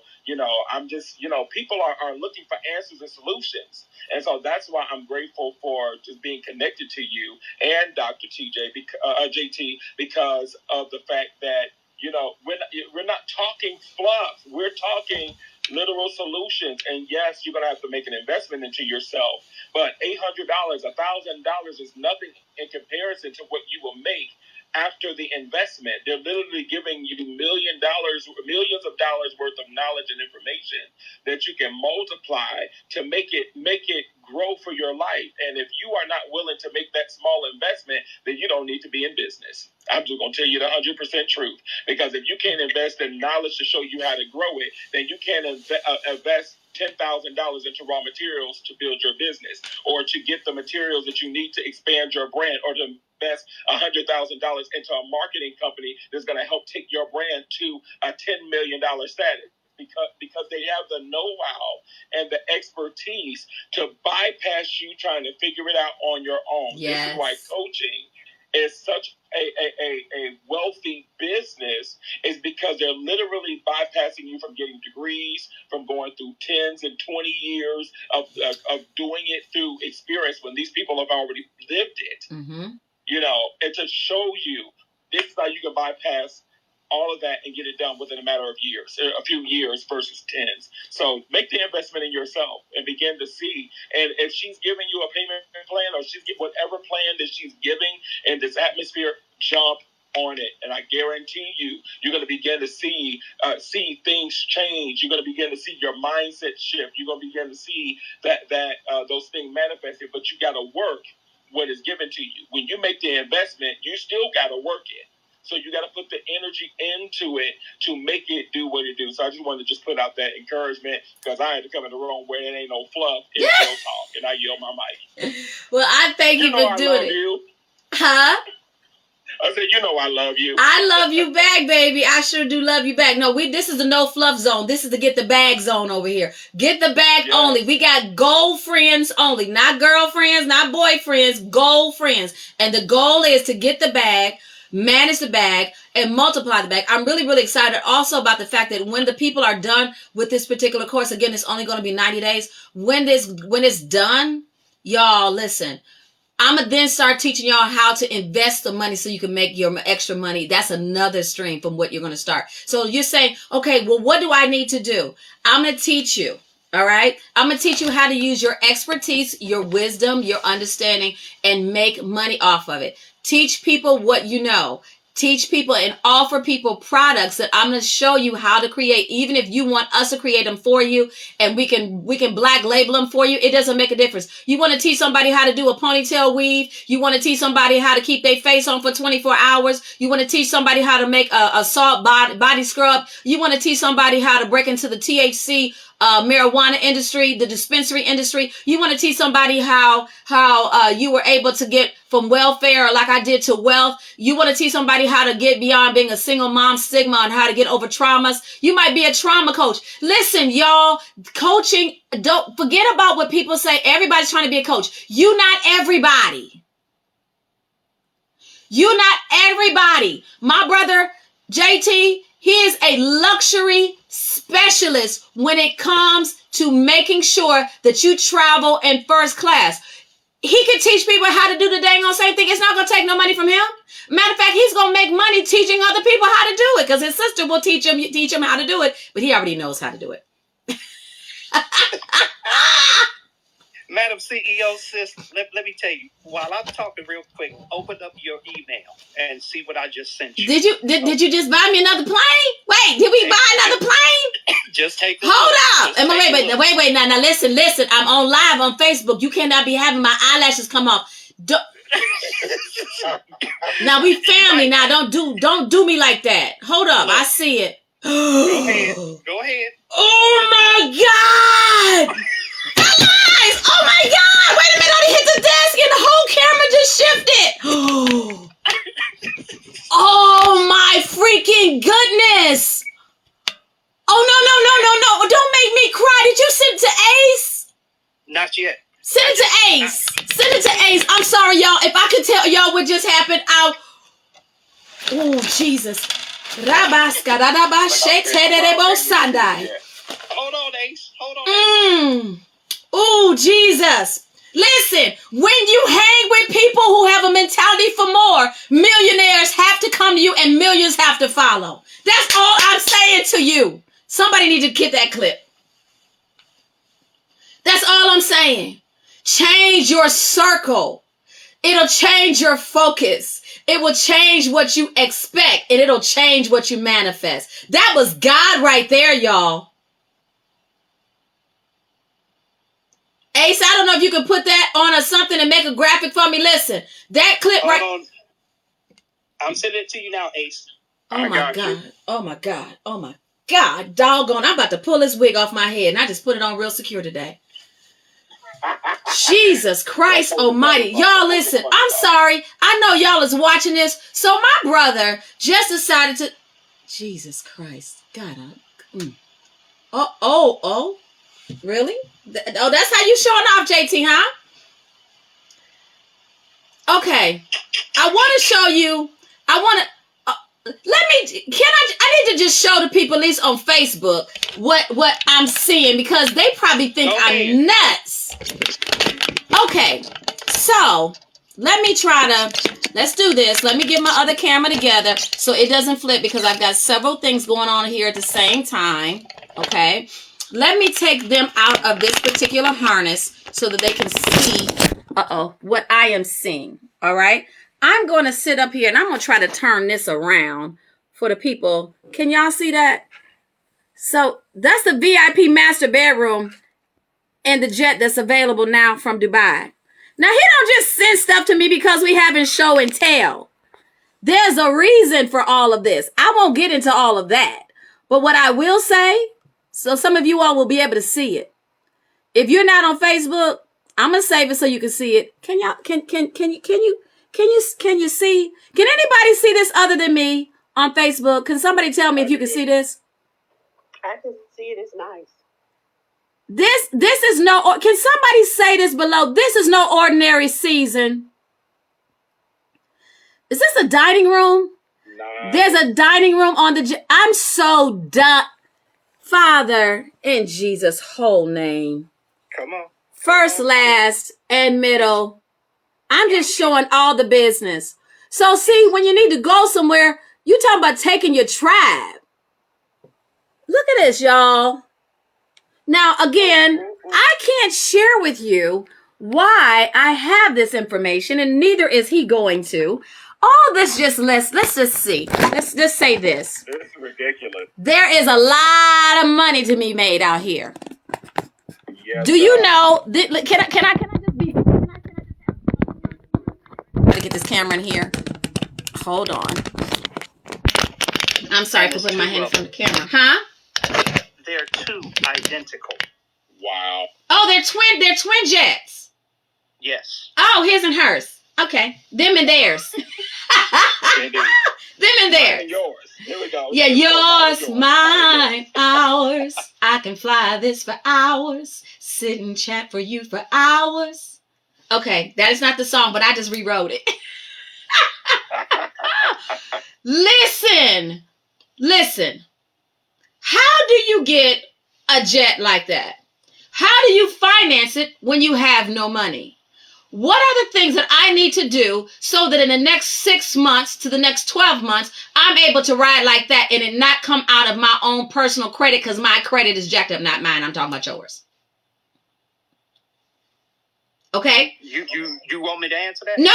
I'm just, people are looking for answers and solutions. And so that's why I'm grateful for just being connected to you and Dr. JT, because of the fact that, we're not talking fluff. We're talking literal solutions. And yes, you're going to have to make an investment into yourself. But $800, $1,000 is nothing in comparison to what you will make after the investment. They're literally giving you millions of dollars worth of knowledge and information that you can multiply to make it grow for your life. And if you are not willing to make that small investment, then you don't need to be in business. I'm just going to tell you the 100% truth. Because if you can't invest in knowledge to show you how to grow it, then you can't invest $10,000 into raw materials to build your business, or to get the materials that you need to expand your brand, or to invest $100,000 into a marketing company that's going to help take your brand to a $10 million status. Because they have the know-how and the expertise to bypass you trying to figure it out on your own. Yes. This is why coaching is such a wealthy business, is because they're literally bypassing you from getting degrees, from going through 10s and 20 years of doing it through experience when these people have already lived it. Mm-hmm. And to show you this is how you can bypass all of that and get it done within a matter of years, a few years versus 10s. So make the investment in yourself and begin to see. And if she's giving you a payment plan, or she's get whatever plan that she's giving in this atmosphere, jump on it. And I guarantee you're going to begin to see things change. You're going to begin to see your mindset shift. You're going to begin to see that those things manifested. But you got to work what is given to you. When you make the investment, you still got to work it. So you got to put the energy into it to make it do what it do. So I just wanted to just put out that encouragement, because I had to come in the room where it ain't no fluff. It's real talk. And I yield my mic. Well, I thank you for doing it. You. Huh? I said, I love you. I love you back, baby. I sure do love you back. No, this is the no fluff zone. This is the get the bag zone over here. Get the bag only. We got goal friends only. Not girlfriends, not boyfriends, goal friends. And the goal is to get the bag, manage the bag, and multiply the bag. I'm really, really excited also about the fact that when the people are done with this particular course, again, it's only going to be 90 days. When it's done, y'all, listen, I'm going to then start teaching y'all how to invest the money so you can make your extra money. That's another stream from what you're going to start. So you're saying, okay, well, what do I need to do? I'm going to teach you. All right. I'm going to teach you how to use your expertise, your wisdom, your understanding, and make money off of it. Teach people what you know. Teach people and offer people products that I'm going to show you how to create. Even if you want us to create them for you and we can black label them for you, it doesn't make a difference. You want to teach somebody how to do a ponytail weave. You want to teach somebody how to keep their face on for 24 hours. You want to teach somebody how to make a salt body scrub. You want to teach somebody how to break into the THC marijuana industry, the dispensary industry. You want to teach somebody how you were able to get from welfare, like I did, to wealth. You want to teach somebody how to get beyond being a single mom stigma and how to get over traumas. You might be a trauma coach. Listen, y'all, coaching, don't forget about what people say. Everybody's trying to be a coach. You're not everybody. You're not everybody. My brother, JT, he is a luxury specialist when it comes to making sure that you travel in first class. He can teach people how to do the dang on same thing. It's not going to take no money from him. Matter of fact, he's going to make money teaching other people how to do it, because his sister will teach him how to do it, but he already knows how to do it. Madam CEO, sis, let me tell you, while I'm talking real quick, open up your email and see what I just sent you. Did you just buy me another plane? Wait, did we buy another plane? Just take a Hold up. Wait. Now listen. I'm on live on Facebook. You cannot be having my eyelashes come off. Now we family now. Don't do me like that. Hold up. I see it. Go ahead. Go ahead. Oh my God! Guys! Oh my God! Wait a minute! I hit the desk and the whole camera just shifted. Oh my freaking goodness! Oh no! Don't make me cry. Did you send it to Ace? Not yet. Send it to Ace. Send it to Ace. I'm sorry, y'all. If I could tell y'all what just happened, oh Jesus. Hold on, Ace. Hold on. Oh, Jesus. Listen, when you hang with people who have a mentality for more, millionaires have to come to you and millions have to follow. That's all I'm saying to you. Somebody need to get that clip. That's all I'm saying. Change your circle. It'll change your focus. It will change what you expect, and it'll change what you manifest. That was God right there, y'all. Ace, I don't know if you can put that on or something and make a graphic for me. Listen, that clip Hold on. I'm sending it to you now, Ace. Oh my God. Oh my God. Oh my God. Doggone. I'm about to pull this wig off my head, and I just put it on real secure today. Jesus Christ almighty. Y'all listen, I'm sorry. I know y'all is watching this. So my brother just decided to... Jesus Christ. God. Oh. Really? Oh, that's how you showing off, JT, huh? Okay. I want to show you... I need to just show the people, at least on Facebook, what I'm seeing, because they probably think I'm nuts. Okay, so let's do this. Let me get my other camera together so it doesn't flip, because I've got several things going on here at the same time. Okay, let me take them out of this particular harness so that they can see, what I am seeing. All right. I'm going to sit up here and I'm going to try to turn this around for the people. Can y'all see that? So that's the VIP master bedroom and the jet that's available now from Dubai. Now, he don't just send stuff to me because we having show and tell. There's a reason for all of this. I won't get into all of that. But what I will say, so some of you all will be able to see it. If you're not on Facebook, I'm going to save it so you can see it. Can you see? Can anybody see this other than me on Facebook? Can somebody tell me if you can see this? I can see it. It's nice. This is no... Can somebody say this below? This is no ordinary season. Is this a dining room? Nah. There's a dining room on the... I'm so done. Father, in Jesus' whole name. Come on. First, last, and middle. I'm just showing all the business. So see, when you need to go somewhere, you talking about taking your tribe. Look at this, y'all. Now, again, I can't share with you why I have this information, and neither is he going to. All this just, let's just see. Let's just say this. This is ridiculous. There is a lot of money to be made out here. Yes, Do you know, can I just be... Gotta get this camera in here. Hold on. I'm sorry for putting my hand in front of the camera. Huh? They're two identical. Wow. Oh, they're twin jets. Yes. Oh, his and hers. Okay. Them and theirs. Them and theirs. Mine and yours. Here we go. Yeah, yours, mine, ours. I can fly this for hours. Sit and chat for you for hours. Okay, that is not the song, but I just rewrote it. Listen. How do you get a jet like that? How do you finance it when you have no money? What are the things that I need to do so that in the next 6 months to the next 12 months, I'm able to ride like that and it not come out of my own personal credit, because my credit is jacked up, not mine. I'm talking about yours. Okay? You want me to answer that? No.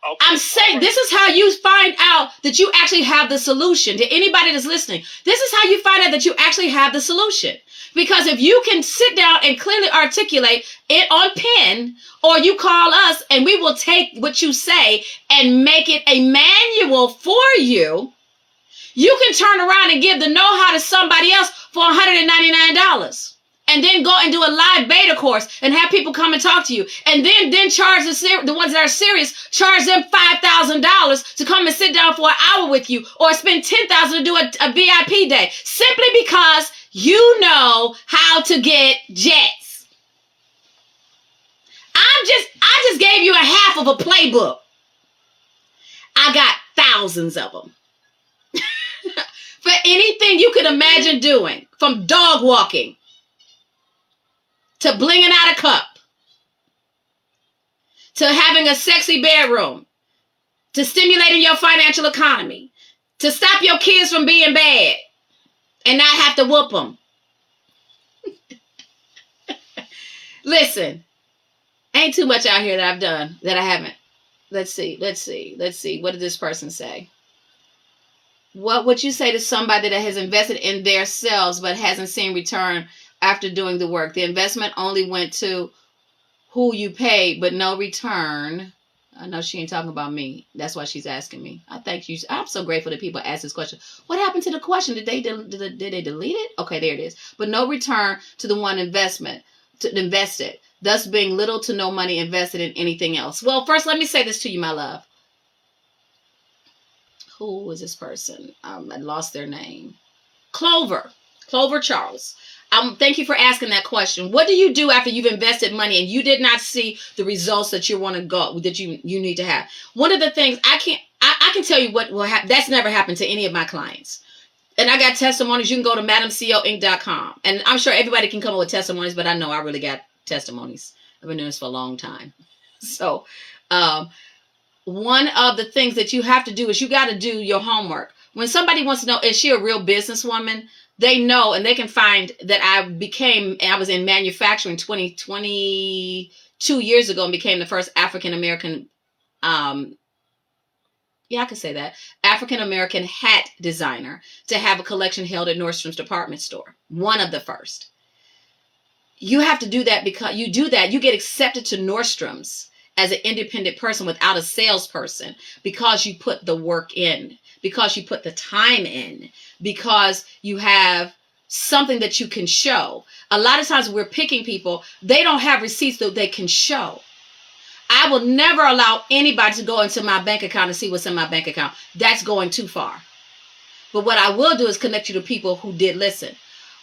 Okay. I'm saying this is how you find out that you actually have the solution. To anybody that's listening, this is how you find out that you actually have the solution. Because if you can sit down and clearly articulate it on pen, or you call us and we will take what you say and make it a manual for you, You can turn around and give the know-how to somebody else for $199. And then go and do a live beta course and have people come and talk to you. And then charge the ones that are serious, charge them $5,000 to come and sit down for an hour with you, or spend $10,000 to do a VIP day, simply because you know how to get jets. I just gave you a half of a playbook. I got thousands of them. For anything you could imagine doing, from dog walking to blinging out a cup, to having a sexy bedroom, to stimulating your financial economy, to stop your kids from being bad and not have to whoop them. Listen, ain't too much out here that I've done that I haven't. Let's see. What did this person say? What would you say to somebody that has invested in their selves but hasn't seen return after doing the work? The investment only went to who you paid, but no return. I know she ain't talking about me. That's why she's asking me. I thank you. I'm so grateful that people ask this question. What happened to the question? Did they delete it? Okay, there it is. But no return to the one invested, thus being little to no money invested in anything else. Well, first, let me say this to you, my love. Who is this person? I lost their name. Clover Charles. Thank you for asking that question. What do you do after you've invested money and you did not see the results that you want to go, that you need to have? One of the things I can tell you what will happen. That's never happened to any of my clients. And I got testimonies. You can go to MadamCEOinc.com. And I'm sure everybody can come up with testimonies, but I know I really got testimonies. I've been doing this for a long time. So, one of the things that you have to do is you got to do your homework. When somebody wants to know, is she a real businesswoman? They know, and they can find that I was in manufacturing 22 years ago and became the first African-American, I could say that, African-American hat designer to have a collection held at Nordstrom's department store. One of the first. You have to do that because you do that. You get accepted to Nordstrom's as an independent person without a salesperson because you put the work in, because you put the time in, because you have something that you can show. A lot of times we're picking people, they don't have receipts that they can show. I will never allow anybody to go into my bank account and see what's in my bank account. That's going too far. But what I will do is connect you to people who did listen.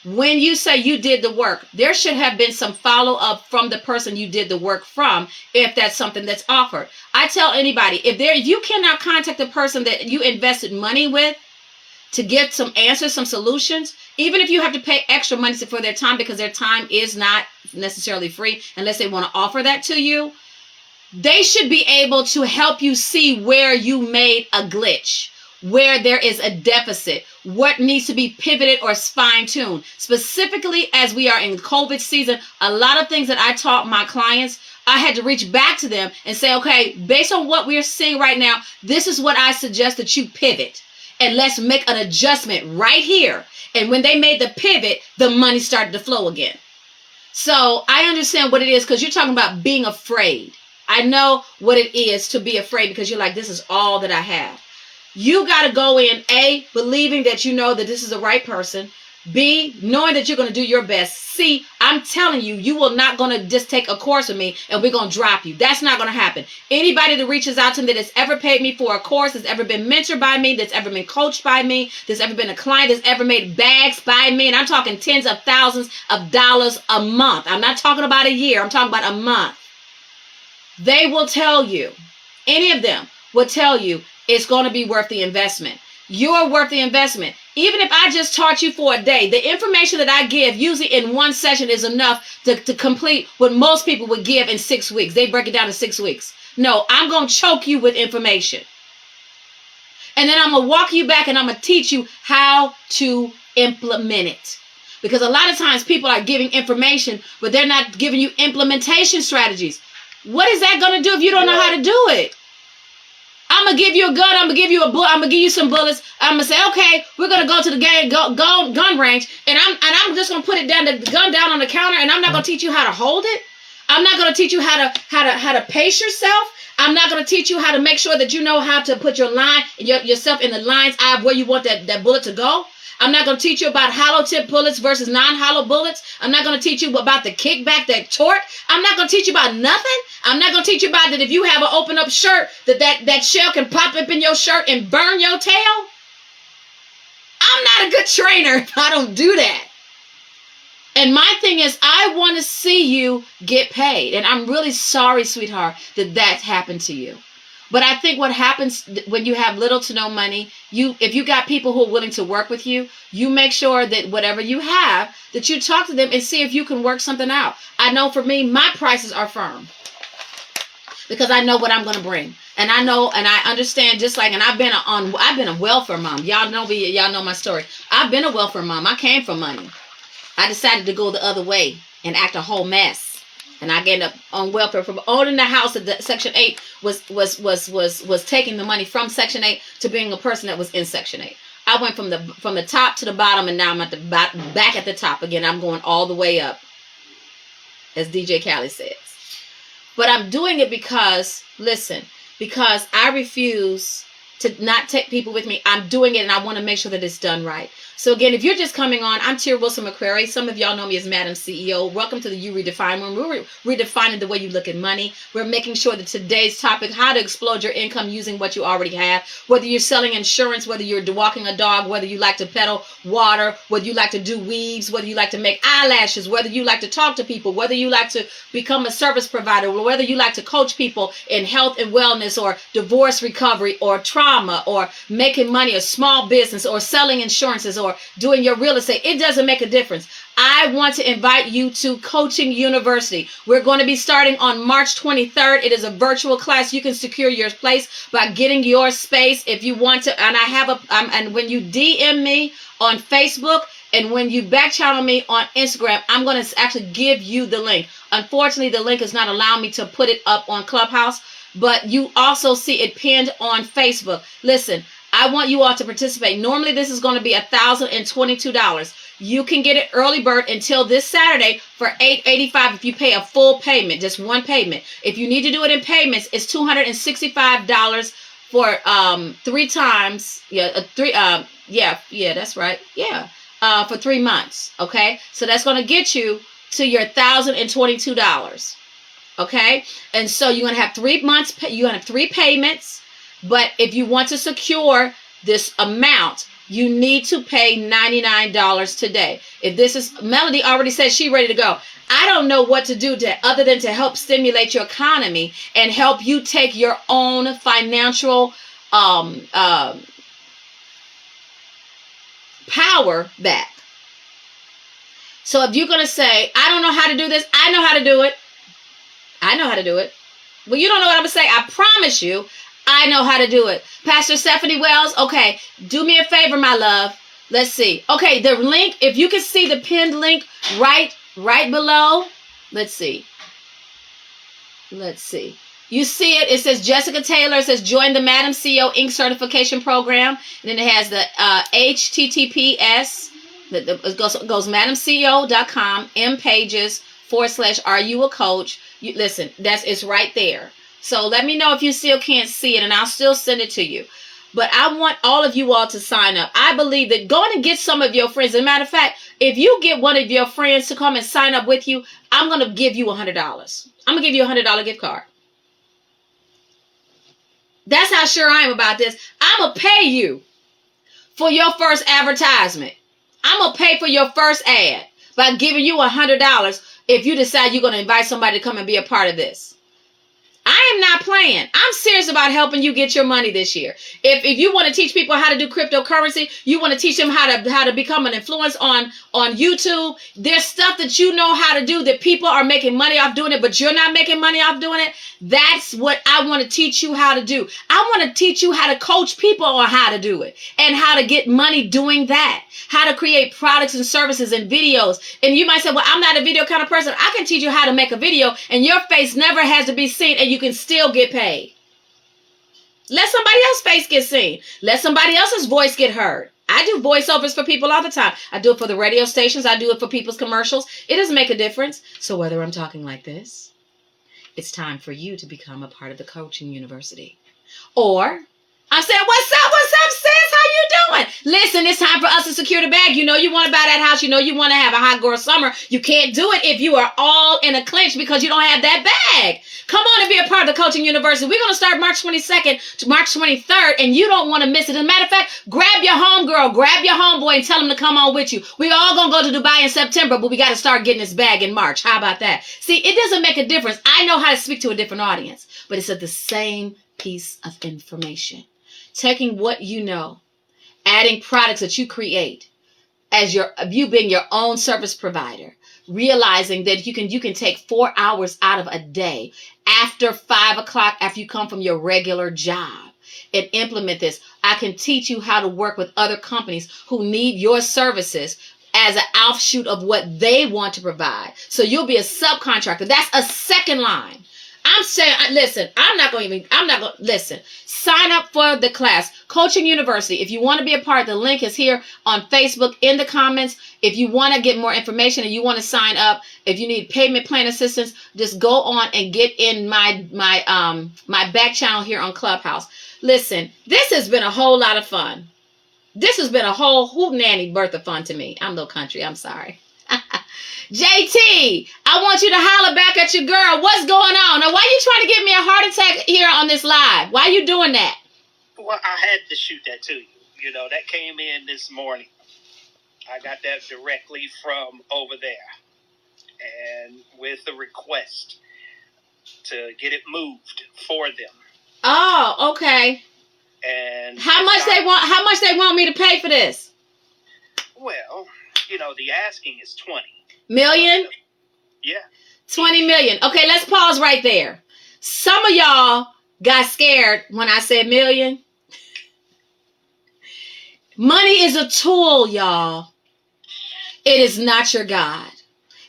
When you say you did the work, there should have been some follow-up from the person you did the work from, if that's something that's offered. I tell anybody, if you cannot contact the person that you invested money with to get some answers, some solutions, even if you have to pay extra money for their time, because their time is not necessarily free unless they want to offer that to you, they should be able to help you see where you made a glitch, where there is a deficit, what needs to be pivoted or fine-tuned. Specifically, as we are in COVID season, a lot of things that I taught my clients, I had to reach back to them and say, okay, based on what we're seeing right now, this is what I suggest that you pivot. And let's make an adjustment right here. And when they made the pivot, the money started to flow again. So I understand what it is, because you're talking about being afraid. I know what it is to be afraid, because you're like, this is all that I have. You got to go in, A, believing that you know that this is the right person. B, knowing that you're going to do your best. C, I'm telling you, you will not going to just take a course with me and we're going to drop you. That's not going to happen. Anybody that reaches out to me that has ever paid me for a course, that's ever been mentored by me, that's ever been coached by me, that's ever been a client, that's ever made bags by me, and I'm talking tens of thousands of dollars a month. I'm not talking about a year. I'm talking about a month. They will tell you, any of them will tell you, it's going to be worth the investment. You're worth the investment. Even if I just taught you for a day, the information that I give usually in one session is enough to complete what most people would give in 6 weeks. They break it down to 6 weeks. No, I'm going to choke you with information. And then I'm going to walk you back and I'm going to teach you how to implement it. Because a lot of times people are giving information, but they're not giving you implementation strategies. What is that going to do if you don't know how to do it? I'm going to give you a gun. I'm going to give you a bullet. I'm going to give you some bullets. I'm going to say, okay, we're going to go to the gun range. And I'm just going to put it down, the gun down on the counter. And I'm not going to teach you how to hold it. I'm not going to teach you how to pace yourself. I'm not going to teach you how to make sure that you know how to put yourself in the line's eye of where you want that bullet to go. I'm not going to teach you about hollow tip bullets versus non-hollow bullets. I'm not going to teach you about the kickback, that torque. I'm not going to teach you about nothing. I'm not going to teach you about that if you have an open up shirt, that shell can pop up in your shirt and burn your tail. I'm not a good trainer if I don't do that. And my thing is, I want to see you get paid. And I'm really sorry, sweetheart, that happened to you. But I think what happens when you have little to no money, if you got people who are willing to work with you, you make sure that whatever you have, that you talk to them and see if you can work something out. I know for me, my prices are firm because I know what I'm going to bring. And I know, and I understand, just like, and I've been a welfare mom. Y'all know me. Y'all know my story. I've been a welfare mom. I came from money. I decided to go the other way and act a whole mess. And I ended up on welfare from owning the house that Section 8 was taking the money from Section 8 to being a person that was in Section 8. I went from the top to the bottom, and now I'm at the back at the top again. I'm going all the way up, as DJ Khaled says. But I'm doing it because, listen, because I refuse to not take people with me. I'm doing it, and I want to make sure that it's done right. So again, if you're just coming on, I'm Tia Wilson McCrary. Some of y'all know me as Madam CEO. Welcome to the You Redefine Room. We're redefining the way you look at money. We're making sure that today's topic, how to explode your income using what you already have. Whether you're selling insurance, whether you're walking a dog, whether you like to pedal water, whether you like to do weaves, whether you like to make eyelashes, whether you like to talk to people, whether you like to become a service provider, whether you like to coach people in health and wellness or divorce recovery or trauma or making money or small business or selling insurances or doing your real estate. It doesn't make a difference. I want to invite you to Coaching University. We're going to be starting on March 23rd. It is a virtual class. You can secure your place by getting your space if you want to. And I have and when you DM me on Facebook and when you back channel me on Instagram, I'm going to actually give you the link. Unfortunately, the link is not allowing me to put it up on Clubhouse, but you also see it pinned on Facebook. Listen, I want you all to participate. Normally, this is going to be $1,022. You can get it early bird until this Saturday for $885 if you pay a full payment, just one payment. If you need to do it in payments, it's $265 for 3 times. Yeah, that's right. Yeah, for 3 months. Okay, so that's going to get you to your $1,022. Okay, and so you're going to have 3 months. You're going to have 3 payments. But if you want to secure this amount, you need to pay $99 today. If this is, Melody already said she's ready to go. I don't know what to do other than to help stimulate your economy and help you take your own financial power back. So if you're going to say, I don't know how to do this, I know how to do it. I know how to do it. Well, you don't know what I'm going to say. I promise you, I know how to do it. Pastor Stephanie Wells, okay, do me a favor, my love. Let's see. Okay, the link, if you can see the pinned link right below. Let's see. You see it. It says Jessica Taylor. It says join the Madam CEO Inc. certification program. And then it has the HTTPS. It goes madamceo.com, mpages/are you a coach. Listen, it's right there. So let me know if you still can't see it, and I'll still send it to you. But I want all of you all to sign up. I believe that go on and get some of your friends. As a matter of fact, if you get one of your friends to come and sign up with you, I'm going to give you $100. I'm going to give you a $100 gift card. That's how sure I am about this. I'm going to pay you for your first advertisement. I'm going to pay for your first ad by giving you $100 if you decide you're going to invite somebody to come and be a part of this. I am not playing. I'm serious about helping you get your money this year. If you want to teach people how to do cryptocurrency, you want to teach them how to become an influence on YouTube. There's stuff that you know how to do that people are making money off doing it, but you're not making money off doing it. That's what I want to teach you how to do. I want to teach you how to coach people on how to do it and how to get money doing that, how to create products and services and videos. And you might say, well, I'm not a video kind of person. I can teach you how to make a video and your face never has to be seen and you can still get paid. Let somebody else's face get seen. Let somebody else's voice get heard. I do voiceovers for people all the time. I do it for the radio stations. I do it for people's commercials. It doesn't make a difference. So whether I'm talking like this, it's time for you to become a part of the Coaching University. Or I said, what's up, sis? How you doing? Listen, it's time for us to secure the bag. You know you want to buy that house. You know you want to have a hot girl summer. You can't do it if you are all in a clinch because you don't have that bag. Come on and be a part of the Coaching University. We're going to start March 22nd to March 23rd, and you don't want to miss it. As a matter of fact, grab your homegirl, grab your homeboy, and tell them to come on with you. We all going to go to Dubai in September, but we got to start getting this bag in March. How about that? See, it doesn't make a difference. I know how to speak to a different audience, but it's the same piece of information. Taking what you know, adding products that you create as you being your own service provider, realizing that you can take 4 hours out of a day after 5 o'clock after you come from your regular job and implement this. I can teach you how to work with other companies who need your services as an offshoot of what they want to provide. So you'll be a subcontractor. That's a second line. I'm saying, listen, listen, sign up for the class, Coaching University. If you want to be a part, the link is here on Facebook in the comments. If you want to get more information and you want to sign up, if you need payment plan assistance, just go on and get in my back channel here on Clubhouse. Listen, this has been a whole lot of fun. This has been a whole hootenanny birth of fun to me. I'm no country. I'm sorry. JT, I want you to holler back at your girl. What's going on? Now, why you trying to give me a heart attack here on this live? Why you doing that? Well, I had to shoot that to you. You know, that came in this morning. I got that directly from over there. And with the request to get it moved for them. Oh, okay. And how much they want me to pay for this? Well, you know, the asking is 20 million. Yeah. 20 million. Okay, let's pause right there. Some of y'all got scared when I said million. Money is a tool, y'all. It is not your God.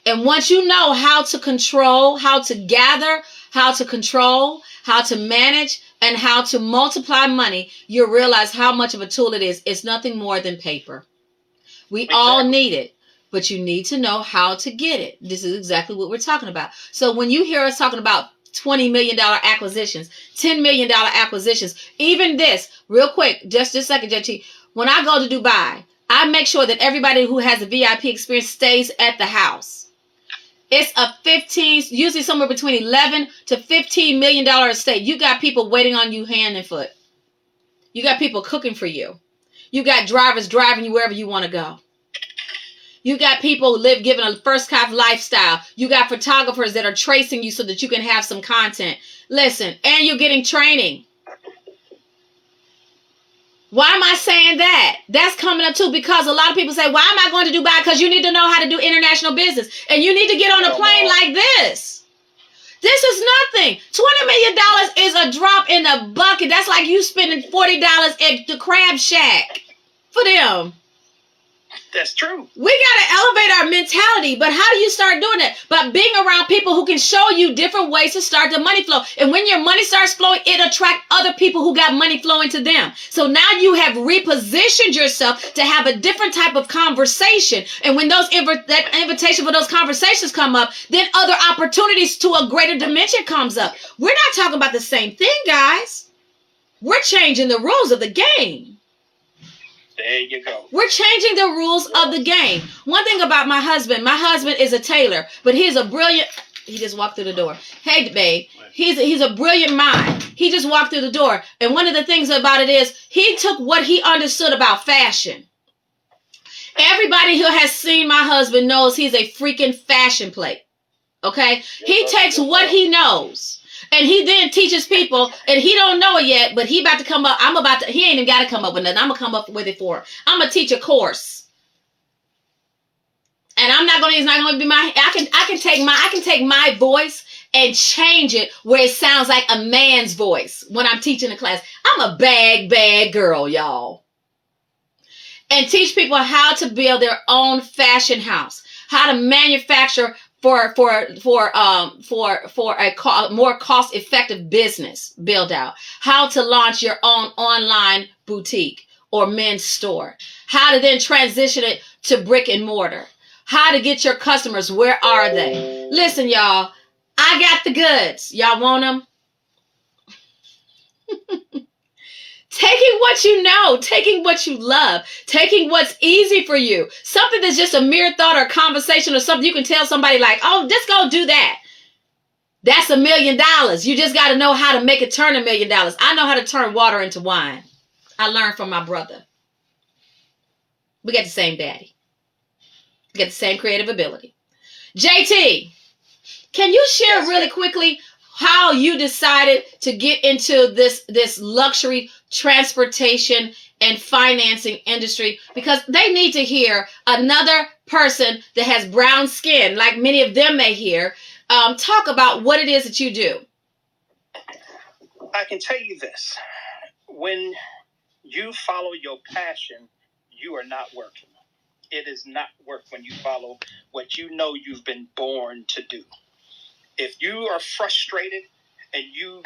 And once you know how to control, how to gather, how to control, how to manage, and how to multiply money, you'll realize how much of a tool it is. It's nothing more than paper. We all need it, but you need to know how to get it. This is exactly what we're talking about. So when you hear us talking about $20 million acquisitions, $10 million acquisitions, even this, real quick, just a second, JT. When I go to Dubai, I make sure that everybody who has a VIP experience stays at the house. It's a usually somewhere between $11 to $15 million estate. You got people waiting on you hand and foot. You got people cooking for you. You got drivers driving you wherever you want to go. You got people giving a first class lifestyle. You got photographers that are tracing you so that you can have some content. Listen, and you're getting training. Why am I saying that? That's coming up too because a lot of people say, why am I going to Dubai? Because you need to know how to do international business. And you need to get on a plane like this. This is nothing. $20 million is a drop in the bucket. That's like you spending $40 at the Crab Shack for them. That's true. We got to elevate our mentality. But how do you start doing that? By being around people who can show you different ways to start the money flow. And when your money starts flowing, it attracts other people who got money flowing to them. So now you have repositioned yourself to have a different type of conversation. And when that invitation for those conversations come up, then other opportunities to a greater dimension comes up. We're not talking about the same thing, guys. We're changing the rules of the game. There you go. We're changing the rules of the game. One thing about my husband is a tailor, but he just walked through the door. Hey, babe, he's a brilliant mind. He just walked through the door. And one of the things about it is he took what he understood about fashion. Everybody who has seen my husband knows he's a freaking fashion plate. Okay? He takes what he knows. And he then teaches people, and he don't know it yet, but he about to come up. He ain't even got to come up with nothing. I'm going to come up with it for him. I'm going to teach a course. And it's not going to be I can take my voice and change it where it sounds like a man's voice when I'm teaching a class. I'm a bad girl, y'all. And teach people how to build their own fashion house, how to manufacture for a more cost-effective business build out, how to launch your own online boutique or men's store, how to then transition it to brick and mortar, how to get your customers, where are they? Listen, y'all, I got the goods. Y'all want them? Taking what you know, taking what you love, taking what's easy for you. Something that's just a mere thought or conversation or something you can tell somebody like, oh, just go do that. That's $1 million. You just got to know how to make it turn $1 million. I know how to turn water into wine. I learned from my brother. We got the same daddy. We got the same creative ability. JT, can you share really quickly how you decided to get into this luxury transportation and financing industry? Because they need to hear another person that has brown skin, like many of them may hear, talk about what it is that you do. I can tell you this. When you follow your passion, you are not working. It is not work when you follow what you know you've been born to do. If you are frustrated and you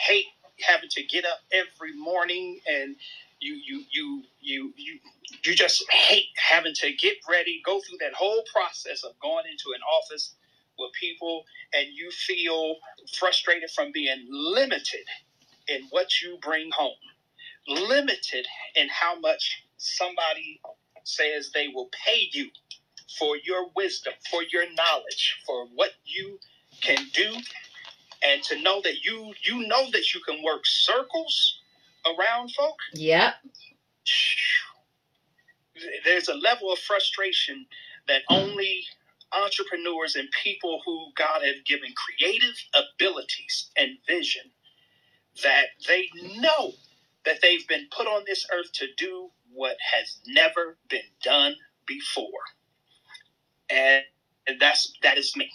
hate having to get up every morning and you just hate having to get ready, go through that whole process of going into an office with people, and you feel frustrated from being limited in what you bring home, limited in how much somebody says they will pay you for your wisdom, for your knowledge, for what you can do, and to know that you know that you can work circles around folk. Yep. There's a level of frustration that only entrepreneurs and people who God has given creative abilities and vision, that they know that they've been put on this earth to do what has never been done before. And that is me.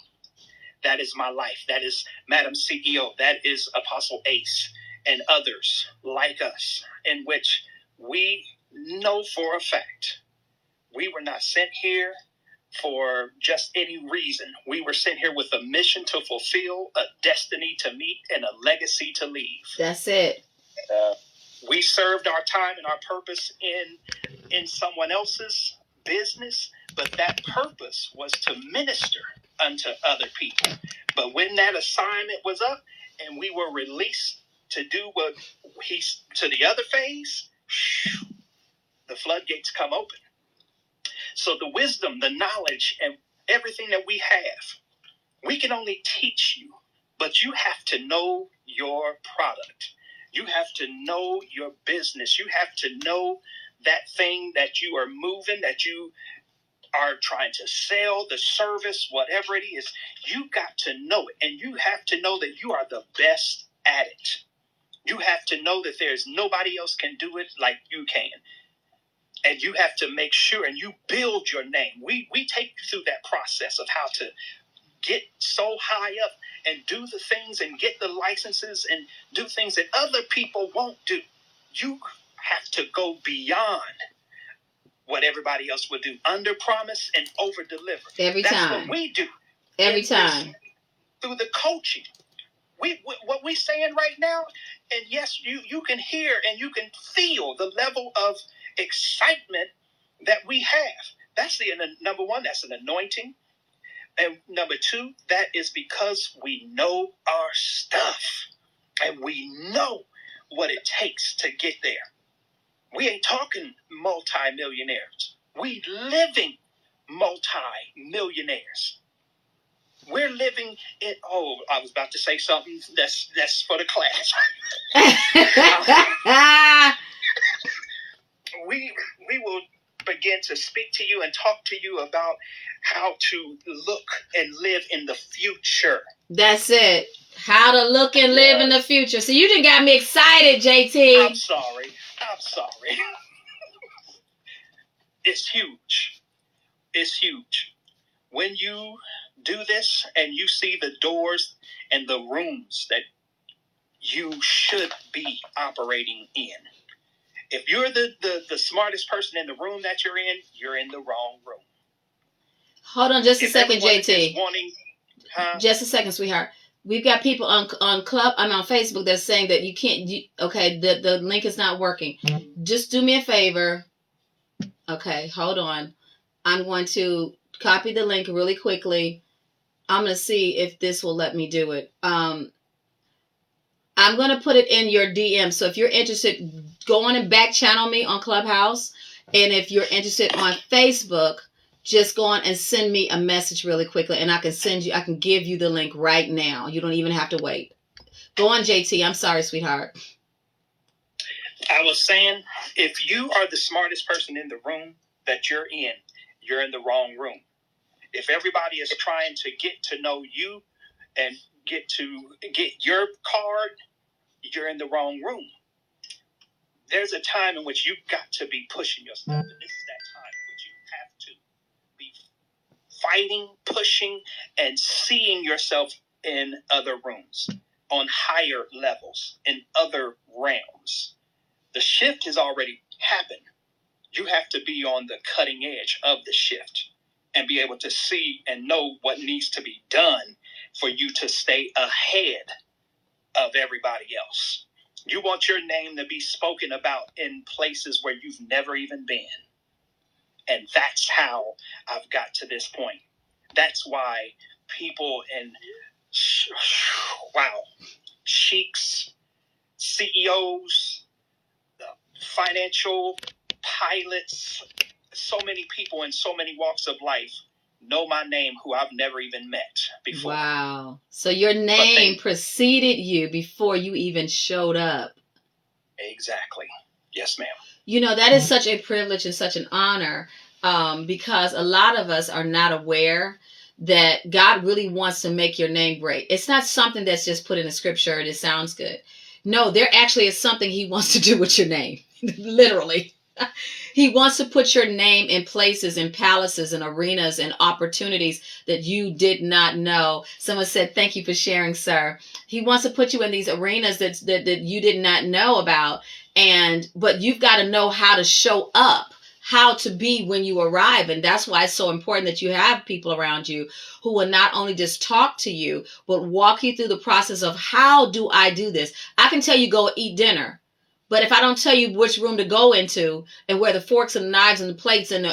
That is my life. That is Madam CEO. That is Apostle Ace and others like us, in which we know for a fact we were not sent here for just any reason. We were sent here with a mission to fulfill, a destiny to meet, and a legacy to leave. That's it. We served our time and our purpose in someone else's business, but that purpose was to minister unto other people. But when that assignment was up and we were released to do what to the other phase, the floodgates come open. So the wisdom, the knowledge, and everything that we have, we can only teach you, but you have to know your product. You have to know your business. You have to know that thing that you are moving, that you are trying to sell, the service, whatever it is. You got to know it, and you have to know that you are the best at it. You have to know that there's nobody else can do it like you can. And you have to make sure, and you build your name. We take you through that process of how to get so high up and do the things and get the licenses and do things that other people won't do. You have to go beyond what everybody else would do. Under promise and over deliver. Every time. That's what we do. Every time. Through the coaching. What we're saying right now, and yes, you can hear and you can feel the level of excitement that we have. That's the number one, that's an anointing. And number two, that is because we know our stuff and we know what it takes to get there. We ain't talking multi-millionaires. We living multi-millionaires. We're living in, I was about to say something that's for the class. We will begin to speak to you and talk to you about how to look and live in the future. That's it. How to look and live in the future. So you done got me excited, JT. I'm sorry. It's huge. It's huge. When you do this and you see the doors and the rooms that you should be operating in, if you're the smartest person in the room that you're in the wrong room. Hold on just a second, JT. Just a second, sweetheart. We've got people on Facebook that's saying that you can't. The link is not working. Just do me a favor. Okay, hold on. I'm going to copy the link really quickly. I'm going to see if this will let me do it. I'm going to put it in your DM. So if you're interested, go on and back channel me on Clubhouse. And if you're interested on Facebook, just go on and send me a message really quickly. And I can give you the link right now. You don't even have to wait. Go on, JT. I'm sorry, sweetheart. I was saying, if you are the smartest person in the room that you're in the wrong room. If everybody is trying to get to know you and get your card, you're in the wrong room. There's a time in which you've got to be pushing yourself. And this is that time in which you have to be fighting, pushing, and seeing yourself in other rooms, on higher levels, in other realms. The shift has already happened. You have to be on the cutting edge of the shift and be able to see and know what needs to be done for you to stay ahead of everybody else. You want your name to be spoken about in places where you've never even been. And that's how I've got to this point. That's why people in, sheiks, CEOs, financial pilots, so many people in so many walks of life know my name who I've never even met before. Wow. So your name preceded you before you even showed up. Exactly. Yes, ma'am. You know, that is such a privilege and such an honor, because a lot of us are not aware that God really wants to make your name great. It's not something that's just put in a scripture and it sounds good. No, there actually is something he wants to do with your name. Literally. He wants to put your name in places, in palaces, and arenas, and opportunities that you did not know. Someone said, thank you for sharing, sir. He wants to put you in these arenas that you did not know about. But you've got to know how to show up, how to be when you arrive. And that's why it's so important that you have people around you who will not only just talk to you, but walk you through the process of how do I do this? I can tell you go eat dinner. But if I don't tell you which room to go into and where the forks and the knives and the plates and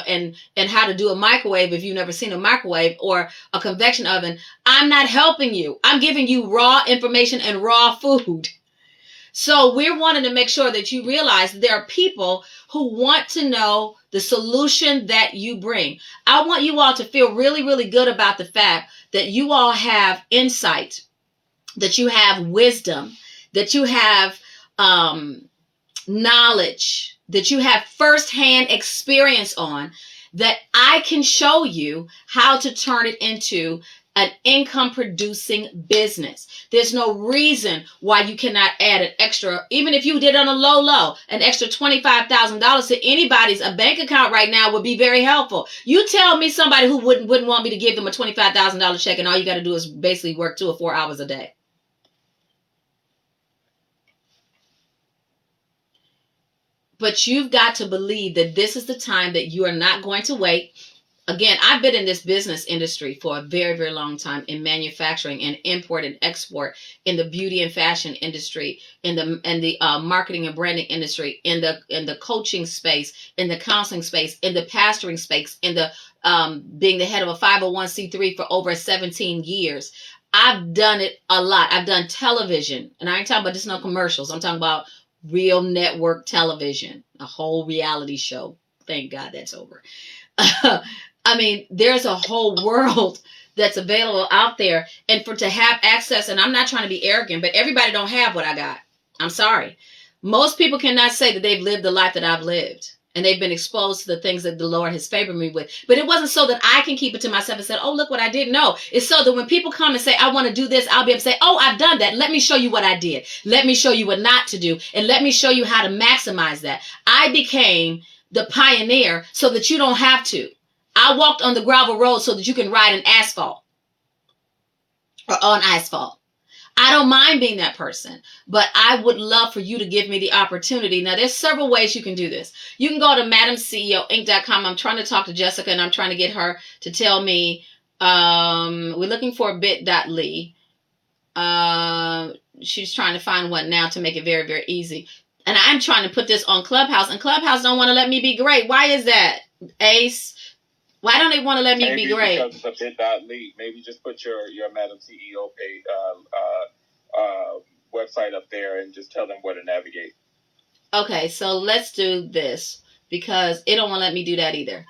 how to do a microwave, if you've never seen a microwave or a convection oven, I'm not helping you. I'm giving you raw information and raw food. So we're wanting to make sure that you realize there are people who want to know the solution that you bring. I want you all to feel really, really good about the fact that you all have insight, that you have wisdom, that you have knowledge, that you have firsthand experience on, that I can show you how to turn it into an income producing business. There's no reason why you cannot add an extra, even if you did on a low, an extra $25,000 to anybody's a bank account right now would be very helpful. You tell me somebody who wouldn't want me to give them a $25,000 check and all you got to do is basically work 2 or 4 hours a day. But you've got to believe that this is the time that you are not going to wait. Again, I've been in this business industry for a very, very long time, in manufacturing and import and export, in the beauty and fashion industry, in the marketing and branding industry, in the coaching space, in the counseling space, in the pastoring space, in the being the head of a 501c3 for over 17 years. I've done it a lot. I've done television, and I ain't talking about just no commercials. I'm talking about real network television, a whole reality show. Thank God that's over. I mean, there's a whole world that's available out there, and to have access, and I'm not trying to be arrogant, but everybody don't have what I got. I'm sorry. Most people cannot say that they've lived the life that I've lived, and they've been exposed to the things that the Lord has favored me with. But it wasn't so that I can keep it to myself and say, oh, look what I didn't know. It's so that when people come and say, I want to do this, I'll be able to say, oh, I've done that. Let me show you what I did. Let me show you what not to do. And let me show you how to maximize that. I became the pioneer so that you don't have to. I walked on the gravel road so that you can ride in asphalt or on asphalt. I don't mind being that person, but I would love for you to give me the opportunity. Now, there's several ways you can do this. You can go to MadamCEOInc.com. I'm trying to talk to Jessica, and I'm trying to get her to tell me, we're looking for bit.ly. She's trying to find one now to make it very, very easy. And I'm trying to put this on Clubhouse, and Clubhouse don't want to let me be great. Why is that? Ace, Why don't they want to let me be great? Because it's a bit.ly. Maybe just put your Madam CEO page, website up there and just tell them where to navigate. Okay, so let's do this because it don't want to let me do that either.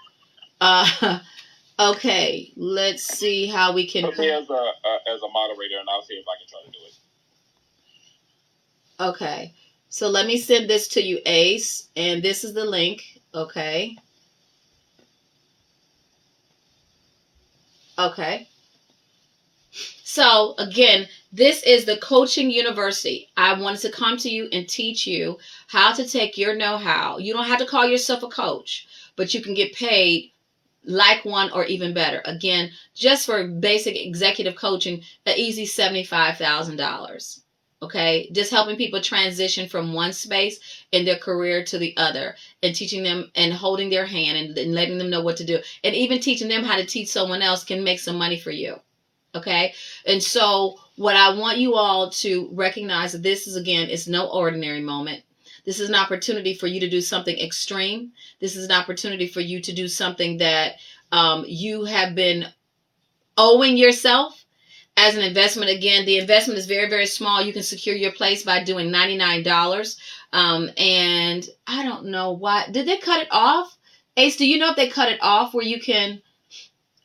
Okay, let's see how we can. Put me as a moderator, and I'll see if I can try to do it. Okay, so let me send this to you, Ace, and this is the link. Okay. Okay. So again, this is the Coaching University. I wanted to come to you and teach you how to take your know-how. You don't have to call yourself a coach, but you can get paid like one or even better. Again, just for basic executive coaching, an easy $75,000. Okay, just helping people transition from one space in their career to the other, and teaching them and holding their hand and letting them know what to do, and even teaching them how to teach someone else can make some money for you. Okay, and so what I want you all to recognize that this is, again, it's no ordinary moment. This is an opportunity for you to do something extreme. This is an opportunity for you to do something that you have been owing yourself as an investment. Again, the investment is very, very small. You can secure your place by doing $99. And I don't know why. Did they cut it off? Ace, do you know if they cut it off where you can?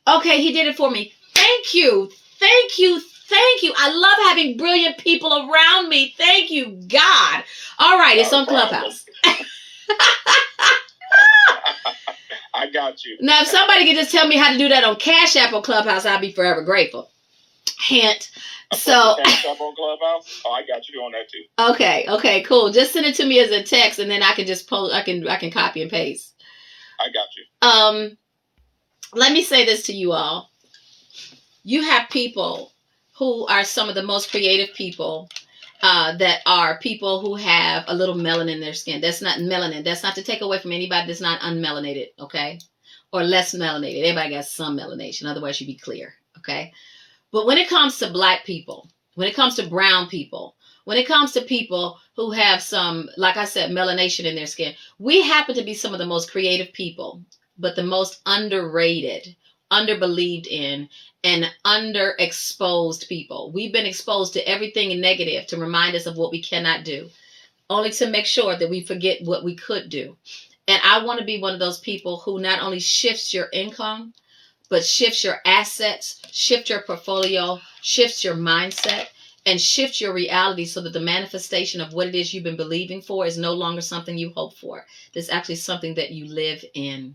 Okay, he did it for me. Thank you. Thank you. Thank you. I love having brilliant people around me. Thank you, God. All right, it's on Clubhouse. I got you. Now, if somebody could just tell me how to do that on Cash App or Clubhouse, I'd be forever grateful. Hint. So. Cash App on Clubhouse? Oh, I got you on that too. Okay, cool. Just send it to me as a text, and then I can just post. I can copy and paste. I got you. Let me say this to you all. You have people who are some of the most creative people that are people who have a little melanin in their skin. That's not melanin. That's not to take away from anybody that's not unmelanated, okay? Or less melanated. Everybody got some melanation. Otherwise, you'd be clear, okay? But when it comes to Black people, when it comes to brown people, when it comes to people who have some, like I said, melanation in their skin, we happen to be some of the most creative people, but the most underrated, underbelieved in, and underexposed people. We've been exposed to everything negative to remind us of what we cannot do, only to make sure that we forget what we could do. And I want to be one of those people who not only shifts your income, but shifts your assets, shift your portfolio, shifts your mindset, and shift your reality so that the manifestation of what it is you've been believing for is no longer something you hope for. It's actually something that you live in.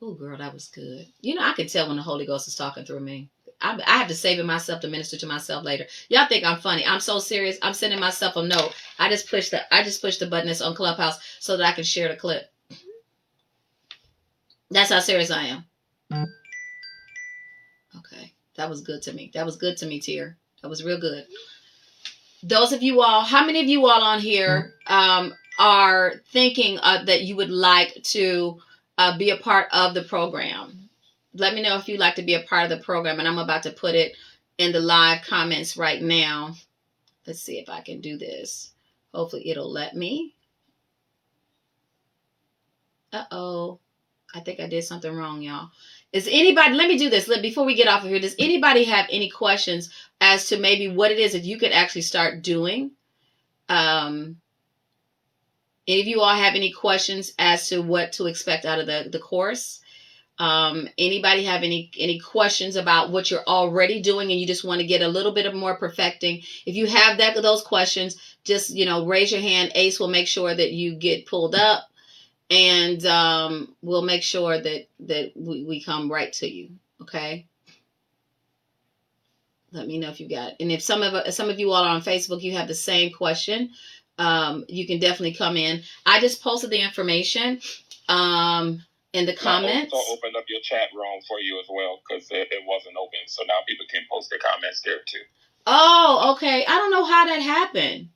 Oh, girl, that was good. You know, I can tell when the Holy Ghost is talking through me. I have to save it myself to minister to myself later. Y'all think I'm funny. I'm so serious. I'm sending myself a note. I just pushed the button that's on Clubhouse so that I can share the clip. That's how serious I am. Okay. That was good to me. That was good to me, Tier. That was real good. Those of you all, how many of you all on here are thinking that you would like to be a part of the program? Let me know if you'd like to be a part of the program, and I'm about to put it in the live comments right now. Let's see if I can do this. Hopefully it'll let me. Uh-oh. I think I did something wrong, y'all. Is anybody, let me do this. Before we get off of here, does anybody have any questions as to maybe what it is that you could actually start doing? Any of you all have any questions as to what to expect out of the course? Anybody have any questions about what you're already doing and you just want to get a little bit of more perfecting? If you have those questions, just, raise your hand. Ace will make sure that you get pulled up, and we'll make sure that we come right to you. Okay. Let me know if you got it. And if some of you all are on Facebook, you have the same question, you can definitely come in. I just posted the information in the comments. I also opened up your chat room for you as well because it wasn't open, so now people can post their comments there too. Oh, okay. I don't know how that happened.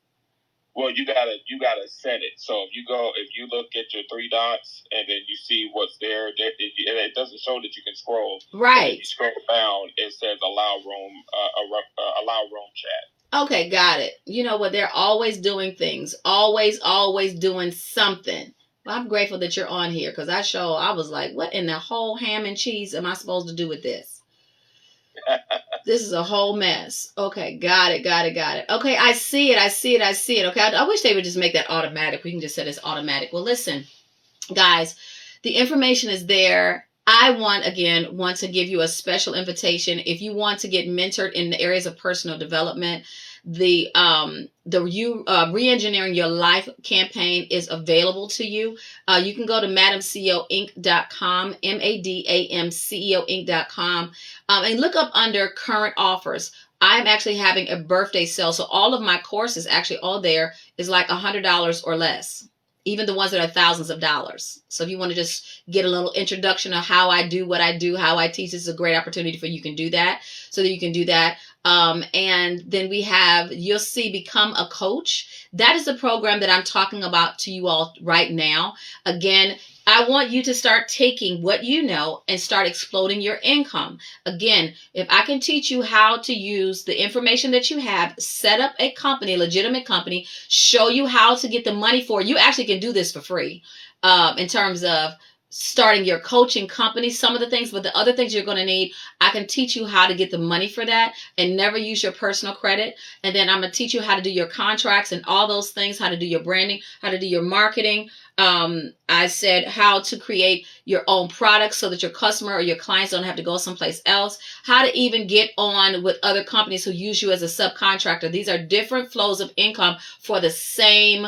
Well, you gotta set it. So if you look at your three dots and then you see what's there, it doesn't show that you can scroll. Right. If you scroll down, it says allow room chat. Okay, got it. You know what? They're always doing things. Always doing something. Well, I'm grateful that you're on here because I was like, what in the whole ham and cheese am I supposed to do with this? This is a whole mess. Okay, got it. Okay, I see it. Okay, I wish they would just make that automatic. We can just set it as automatic. Well, listen, guys, the information is there. I want to give you a special invitation. If you want to get mentored in the areas of personal development, the Reengineering Your Life campaign is available to you. You can go to madamceoinc.com, MADAMCEOinc.com, and look up under current offers. I'm actually having a birthday sale, so all of my courses, actually all there, is like $100 or less. Even the ones that are thousands of dollars. So if you want to just get a little introduction of how I do what I do, how I teach, this is a great opportunity for you can do that. So that you can do that. And then we have, you'll see, Become a Coach. That is the program that I'm talking about to you all right now. Again, I want you to start taking what you know and start exploding your income. Again, if I can teach you how to use the information that you have, set up a company, a legitimate company, show you how to get the money for it. You actually can do this for free in terms of starting your coaching company, some of the things, but the other things you're going to need, I can teach you how to get the money for that and never use your personal credit. And then I'm going to teach you how to do your contracts and all those things, how to do your branding, how to do your marketing. I said how to create your own products so that your customer or your clients don't have to go someplace else, how to even get on with other companies who use you as a subcontractor. These are different flows of income for the same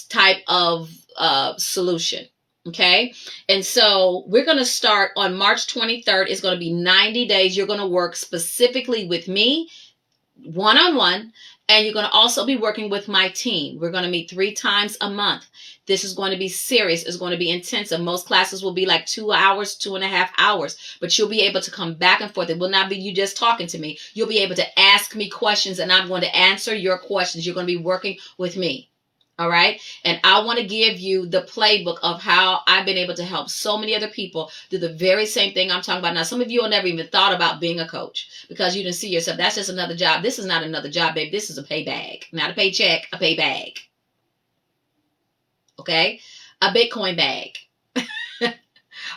type of solution. Okay. And so we're going to start on March 23rd. It's going to be 90 days. You're going to work specifically with me one-on-one, and you're going to also be working with my team. We're going to meet 3 times a month. This is going to be serious. It's going to be intensive. Most classes will be like 2 hours, 2.5 hours, but you'll be able to come back and forth. It will not be you just talking to me. You'll be able to ask me questions, and I'm going to answer your questions. You're going to be working with me. All right. And I want to give you the playbook of how I've been able to help so many other people do the very same thing I'm talking about. Now, some of you have never even thought about being a coach because you didn't see yourself. That's just another job. This is not another job, babe. This is a pay bag, not a paycheck, a pay bag. Okay. A Bitcoin bag,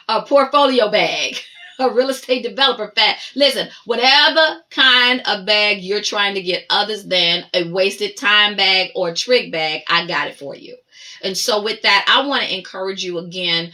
a portfolio bag, a real estate developer bag. Listen, whatever kind of bag you're trying to get other than a wasted time bag or trick bag, I got it for you. And so with that, I want to encourage you again.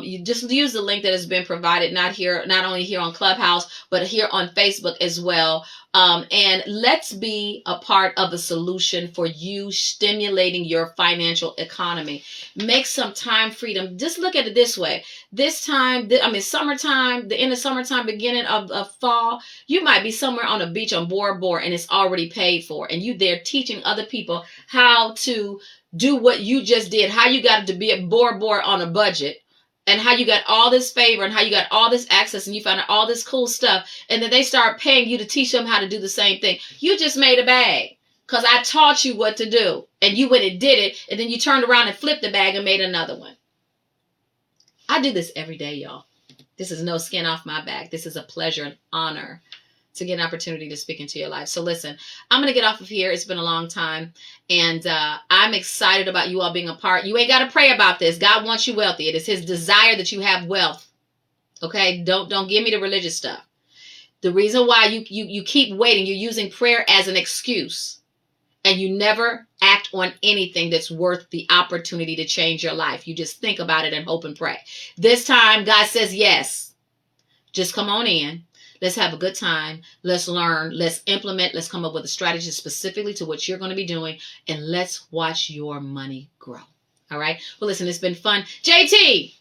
You just use the link that has been provided, not only here on Clubhouse, but here on Facebook as well. And let's be a part of the solution for you stimulating your financial economy. Make some time freedom. Just look at it this way. This time, summertime, the end of summertime, beginning of fall, you might be somewhere on a beach on Bora Bora and it's already paid for. And you there teaching other people how to do what you just did, how you got to be at Bora Bora on a budget, and how you got all this favor and how you got all this access and you found out all this cool stuff. And then they start paying you to teach them how to do the same thing. You just made a bag because I taught you what to do and you went and did it. And then you turned around and flipped the bag and made another one. I do this every day, y'all. This is no skin off my back. This is a pleasure and honor to get an opportunity to speak into your life. So listen, I'm going to get off of here. It's been a long time. And I'm excited about you all being a part. You ain't got to pray about this. God wants you wealthy. It is his desire that you have wealth. Okay? Don't give me the religious stuff. The reason why you keep waiting, you're using prayer as an excuse. And you never act on anything that's worth the opportunity to change your life. You just think about it and hope and pray. This time, God says yes. Just come on in. Let's have a good time. Let's learn. Let's implement. Let's come up with a strategy specifically to what you're going to be doing. And let's watch your money grow. All right? Well, listen, it's been fun. JT.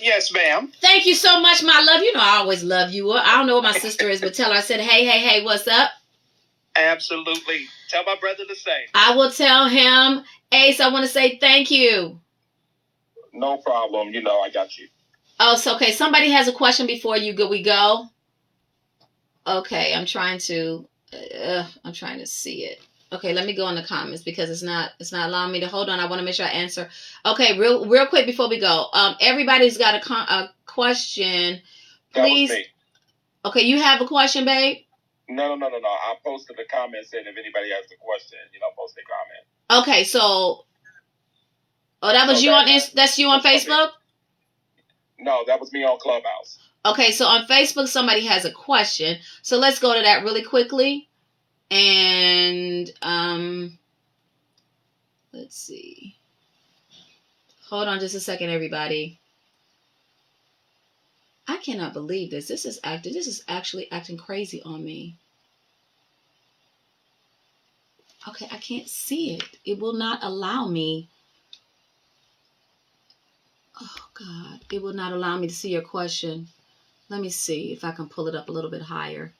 Yes, ma'am. Thank you so much, my love. You know I always love you. I don't know what my sister is, but tell her I said, hey, what's up? Absolutely. Tell my brother the same. I will tell him. Ace, I want to say thank you. No problem. I got you. Oh, so okay. Somebody has a question before we go. Okay, I'm trying to see it. Okay, let me go in the comments because it's not allowing me to hold on. I want to make sure I answer. Okay, real quick before we go. Everybody's got a question. Please. That was me. Okay, you have a question, babe? No. I posted a comment saying if anybody has a question, post a comment. Okay, so Oh, that was you on that's you on Facebook? No, that was me on Clubhouse. Okay, so on Facebook somebody has a question. So let's go to that really quickly. And let's see. Hold on just a second, everybody. I cannot believe this. This is actually acting crazy on me. Okay, I can't see it. It will not allow me. Oh God, it will not allow me to see your question. Let me see if I can pull it up a little bit higher.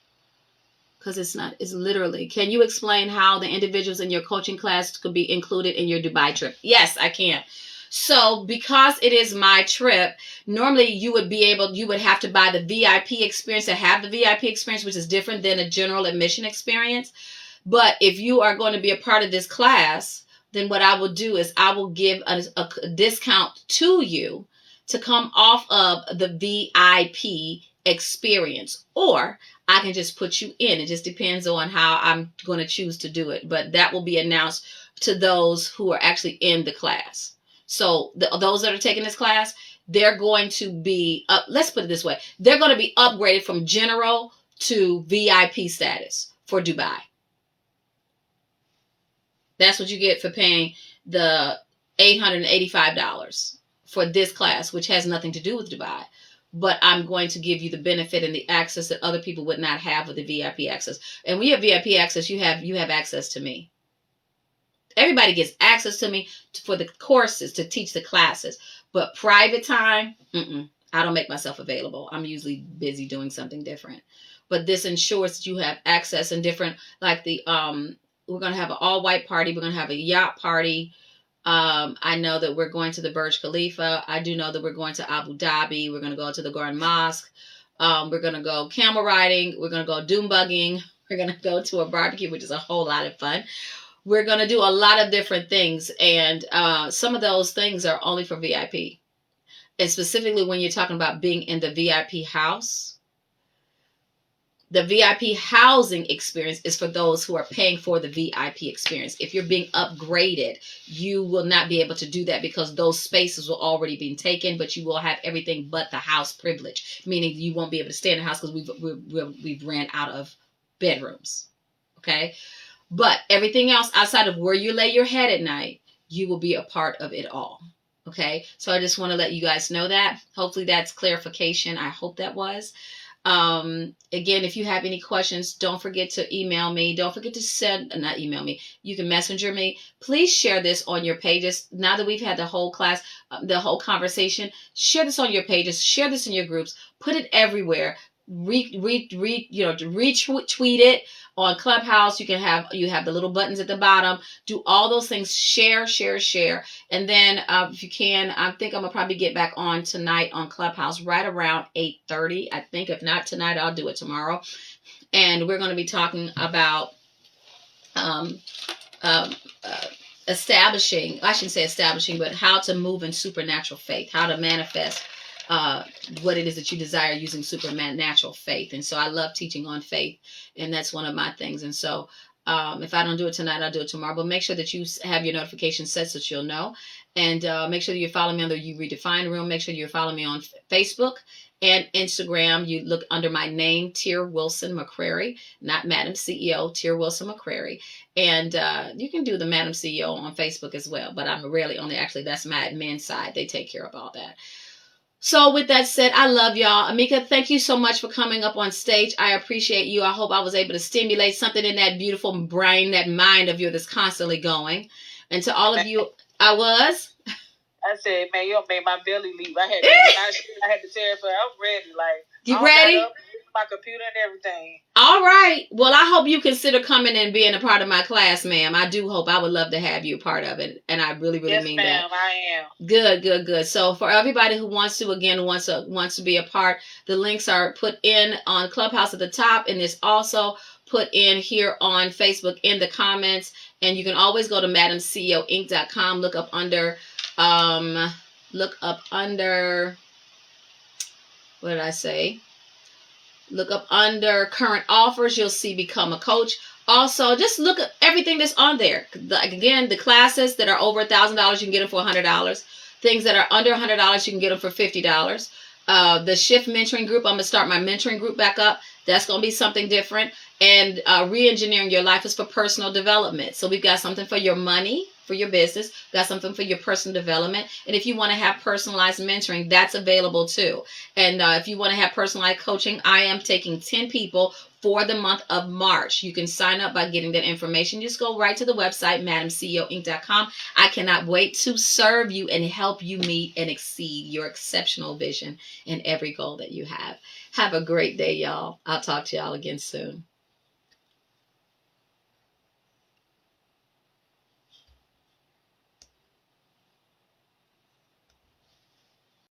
Because it's literally, can you explain how the individuals in your coaching class could be included in your Dubai trip? Yes, I can. So because it is my trip, normally you would have to buy the VIP experience to have the VIP experience, which is different than a general admission experience. But if you are going to be a part of this class, then what I will do is I will give a discount to you to come off of the VIP experience, or I can just put you in. It just depends on how I'm going to choose to do it. But that will be announced to those who are actually in the class. So those that are taking this class, they're going to be, let's put it this way, they're going to be upgraded from general to VIP status for Dubai. That's what you get for paying the $885 for this class, which has nothing to do with Dubai. But I'm going to give you the benefit and the access that other people would not have with the VIP access. And when you have VIP access, you have access to me. Everybody gets access to me for the courses, to teach the classes. But private time, I don't make myself available. I'm usually busy doing something different. But this ensures that you have access and different, like we're going to have an all-white party. We're going to have a yacht party. I know that we're going to the Burj Khalifa. I do know that we're going to Abu Dhabi. We're going to go to the Grand Mosque. We're going to go camel riding. We're going to go dune bugging. We're going to go to a barbecue, which is a whole lot of fun. We're going to do a lot of different things. And some of those things are only for VIP. And specifically when you're talking about being in the VIP house, the VIP housing experience is for those who are paying for the VIP experience. If you're being upgraded, you will not be able to do that because those spaces will already be taken, but you will have everything but the house privilege, meaning you won't be able to stay in the house because we've ran out of bedrooms. Okay. But everything else outside of where you lay your head at night, you will be a part of it all. Okay. So I just want to let you guys know that. Hopefully that's clarification. I hope that was. Again, if you have any questions, don't forget to email me. Don't forget to not email me. You can messenger me. Please share this on your pages. Now that we've had the whole class, the whole conversation, share this on your pages, share this in your groups, put it everywhere. Retweet it on Clubhouse. You have the little buttons at the bottom. Do all those things. Share. And then if you can, I think I'm gonna probably get back on tonight on Clubhouse right around 8:30. I think if not tonight, I'll do it tomorrow. And we're going to be talking about establishing, I shouldn't say establishing, but how to move in supernatural faith, how to manifest what it is that you desire using supernatural faith. And so I love teaching on faith, and that's one of my things. And so if I don't do it tonight, I'll do it tomorrow. But make sure that you have your notifications set so that you'll know. And make sure that you're following me on the You Redefine Room. Make sure you're following me on Facebook and Instagram. You look under my name, Tier Wilson McCrary, not Madam CEO, Tier Wilson McCrary. And you can do the Madam CEO on Facebook as well. But I'm rarely on there. Actually, that's my admin side. They take care of all that. So with that said, I love y'all. Amika, thank you so much for coming up on stage. I appreciate you. I hope I was able to stimulate something in that beautiful brain, that mind of yours that's constantly going. And to all of you, I said, man, you made my belly leap. I had to tell her, I'm ready. Like, you ready? My computer and everything. All right. Well, I hope you consider coming and being a part of my class, ma'am. I do hope. I would love to have you a part of it. And I really mean that. Yes, ma'am, I am. Good. So for everybody who wants to be a part, the links are put in on Clubhouse at the top, and it's also put in here on Facebook in the comments. And you can always go to MadamCEOInc.com, look up under, what did I say? Look up under current offers. You'll see Become a Coach. Also, just look at everything that's on there. Again, the classes that are over $1,000, you can get them for $100. Things that are under $100, you can get them for $50. The Shift Mentoring Group, I'm going to start my mentoring group back up. That's going to be something different. And re-engineering your life is for personal development. So we've got something for your money, for your business. We've got something for your personal development. And if you want to have personalized mentoring, that's available too. And if you want to have personalized coaching, I am taking 10 people for the month of March. You can sign up by getting that information. Just go right to the website, MadamCEOInc.com. I cannot wait to serve you and help you meet and exceed your exceptional vision in every goal that you have. Have a great day, y'all. I'll talk to y'all again soon.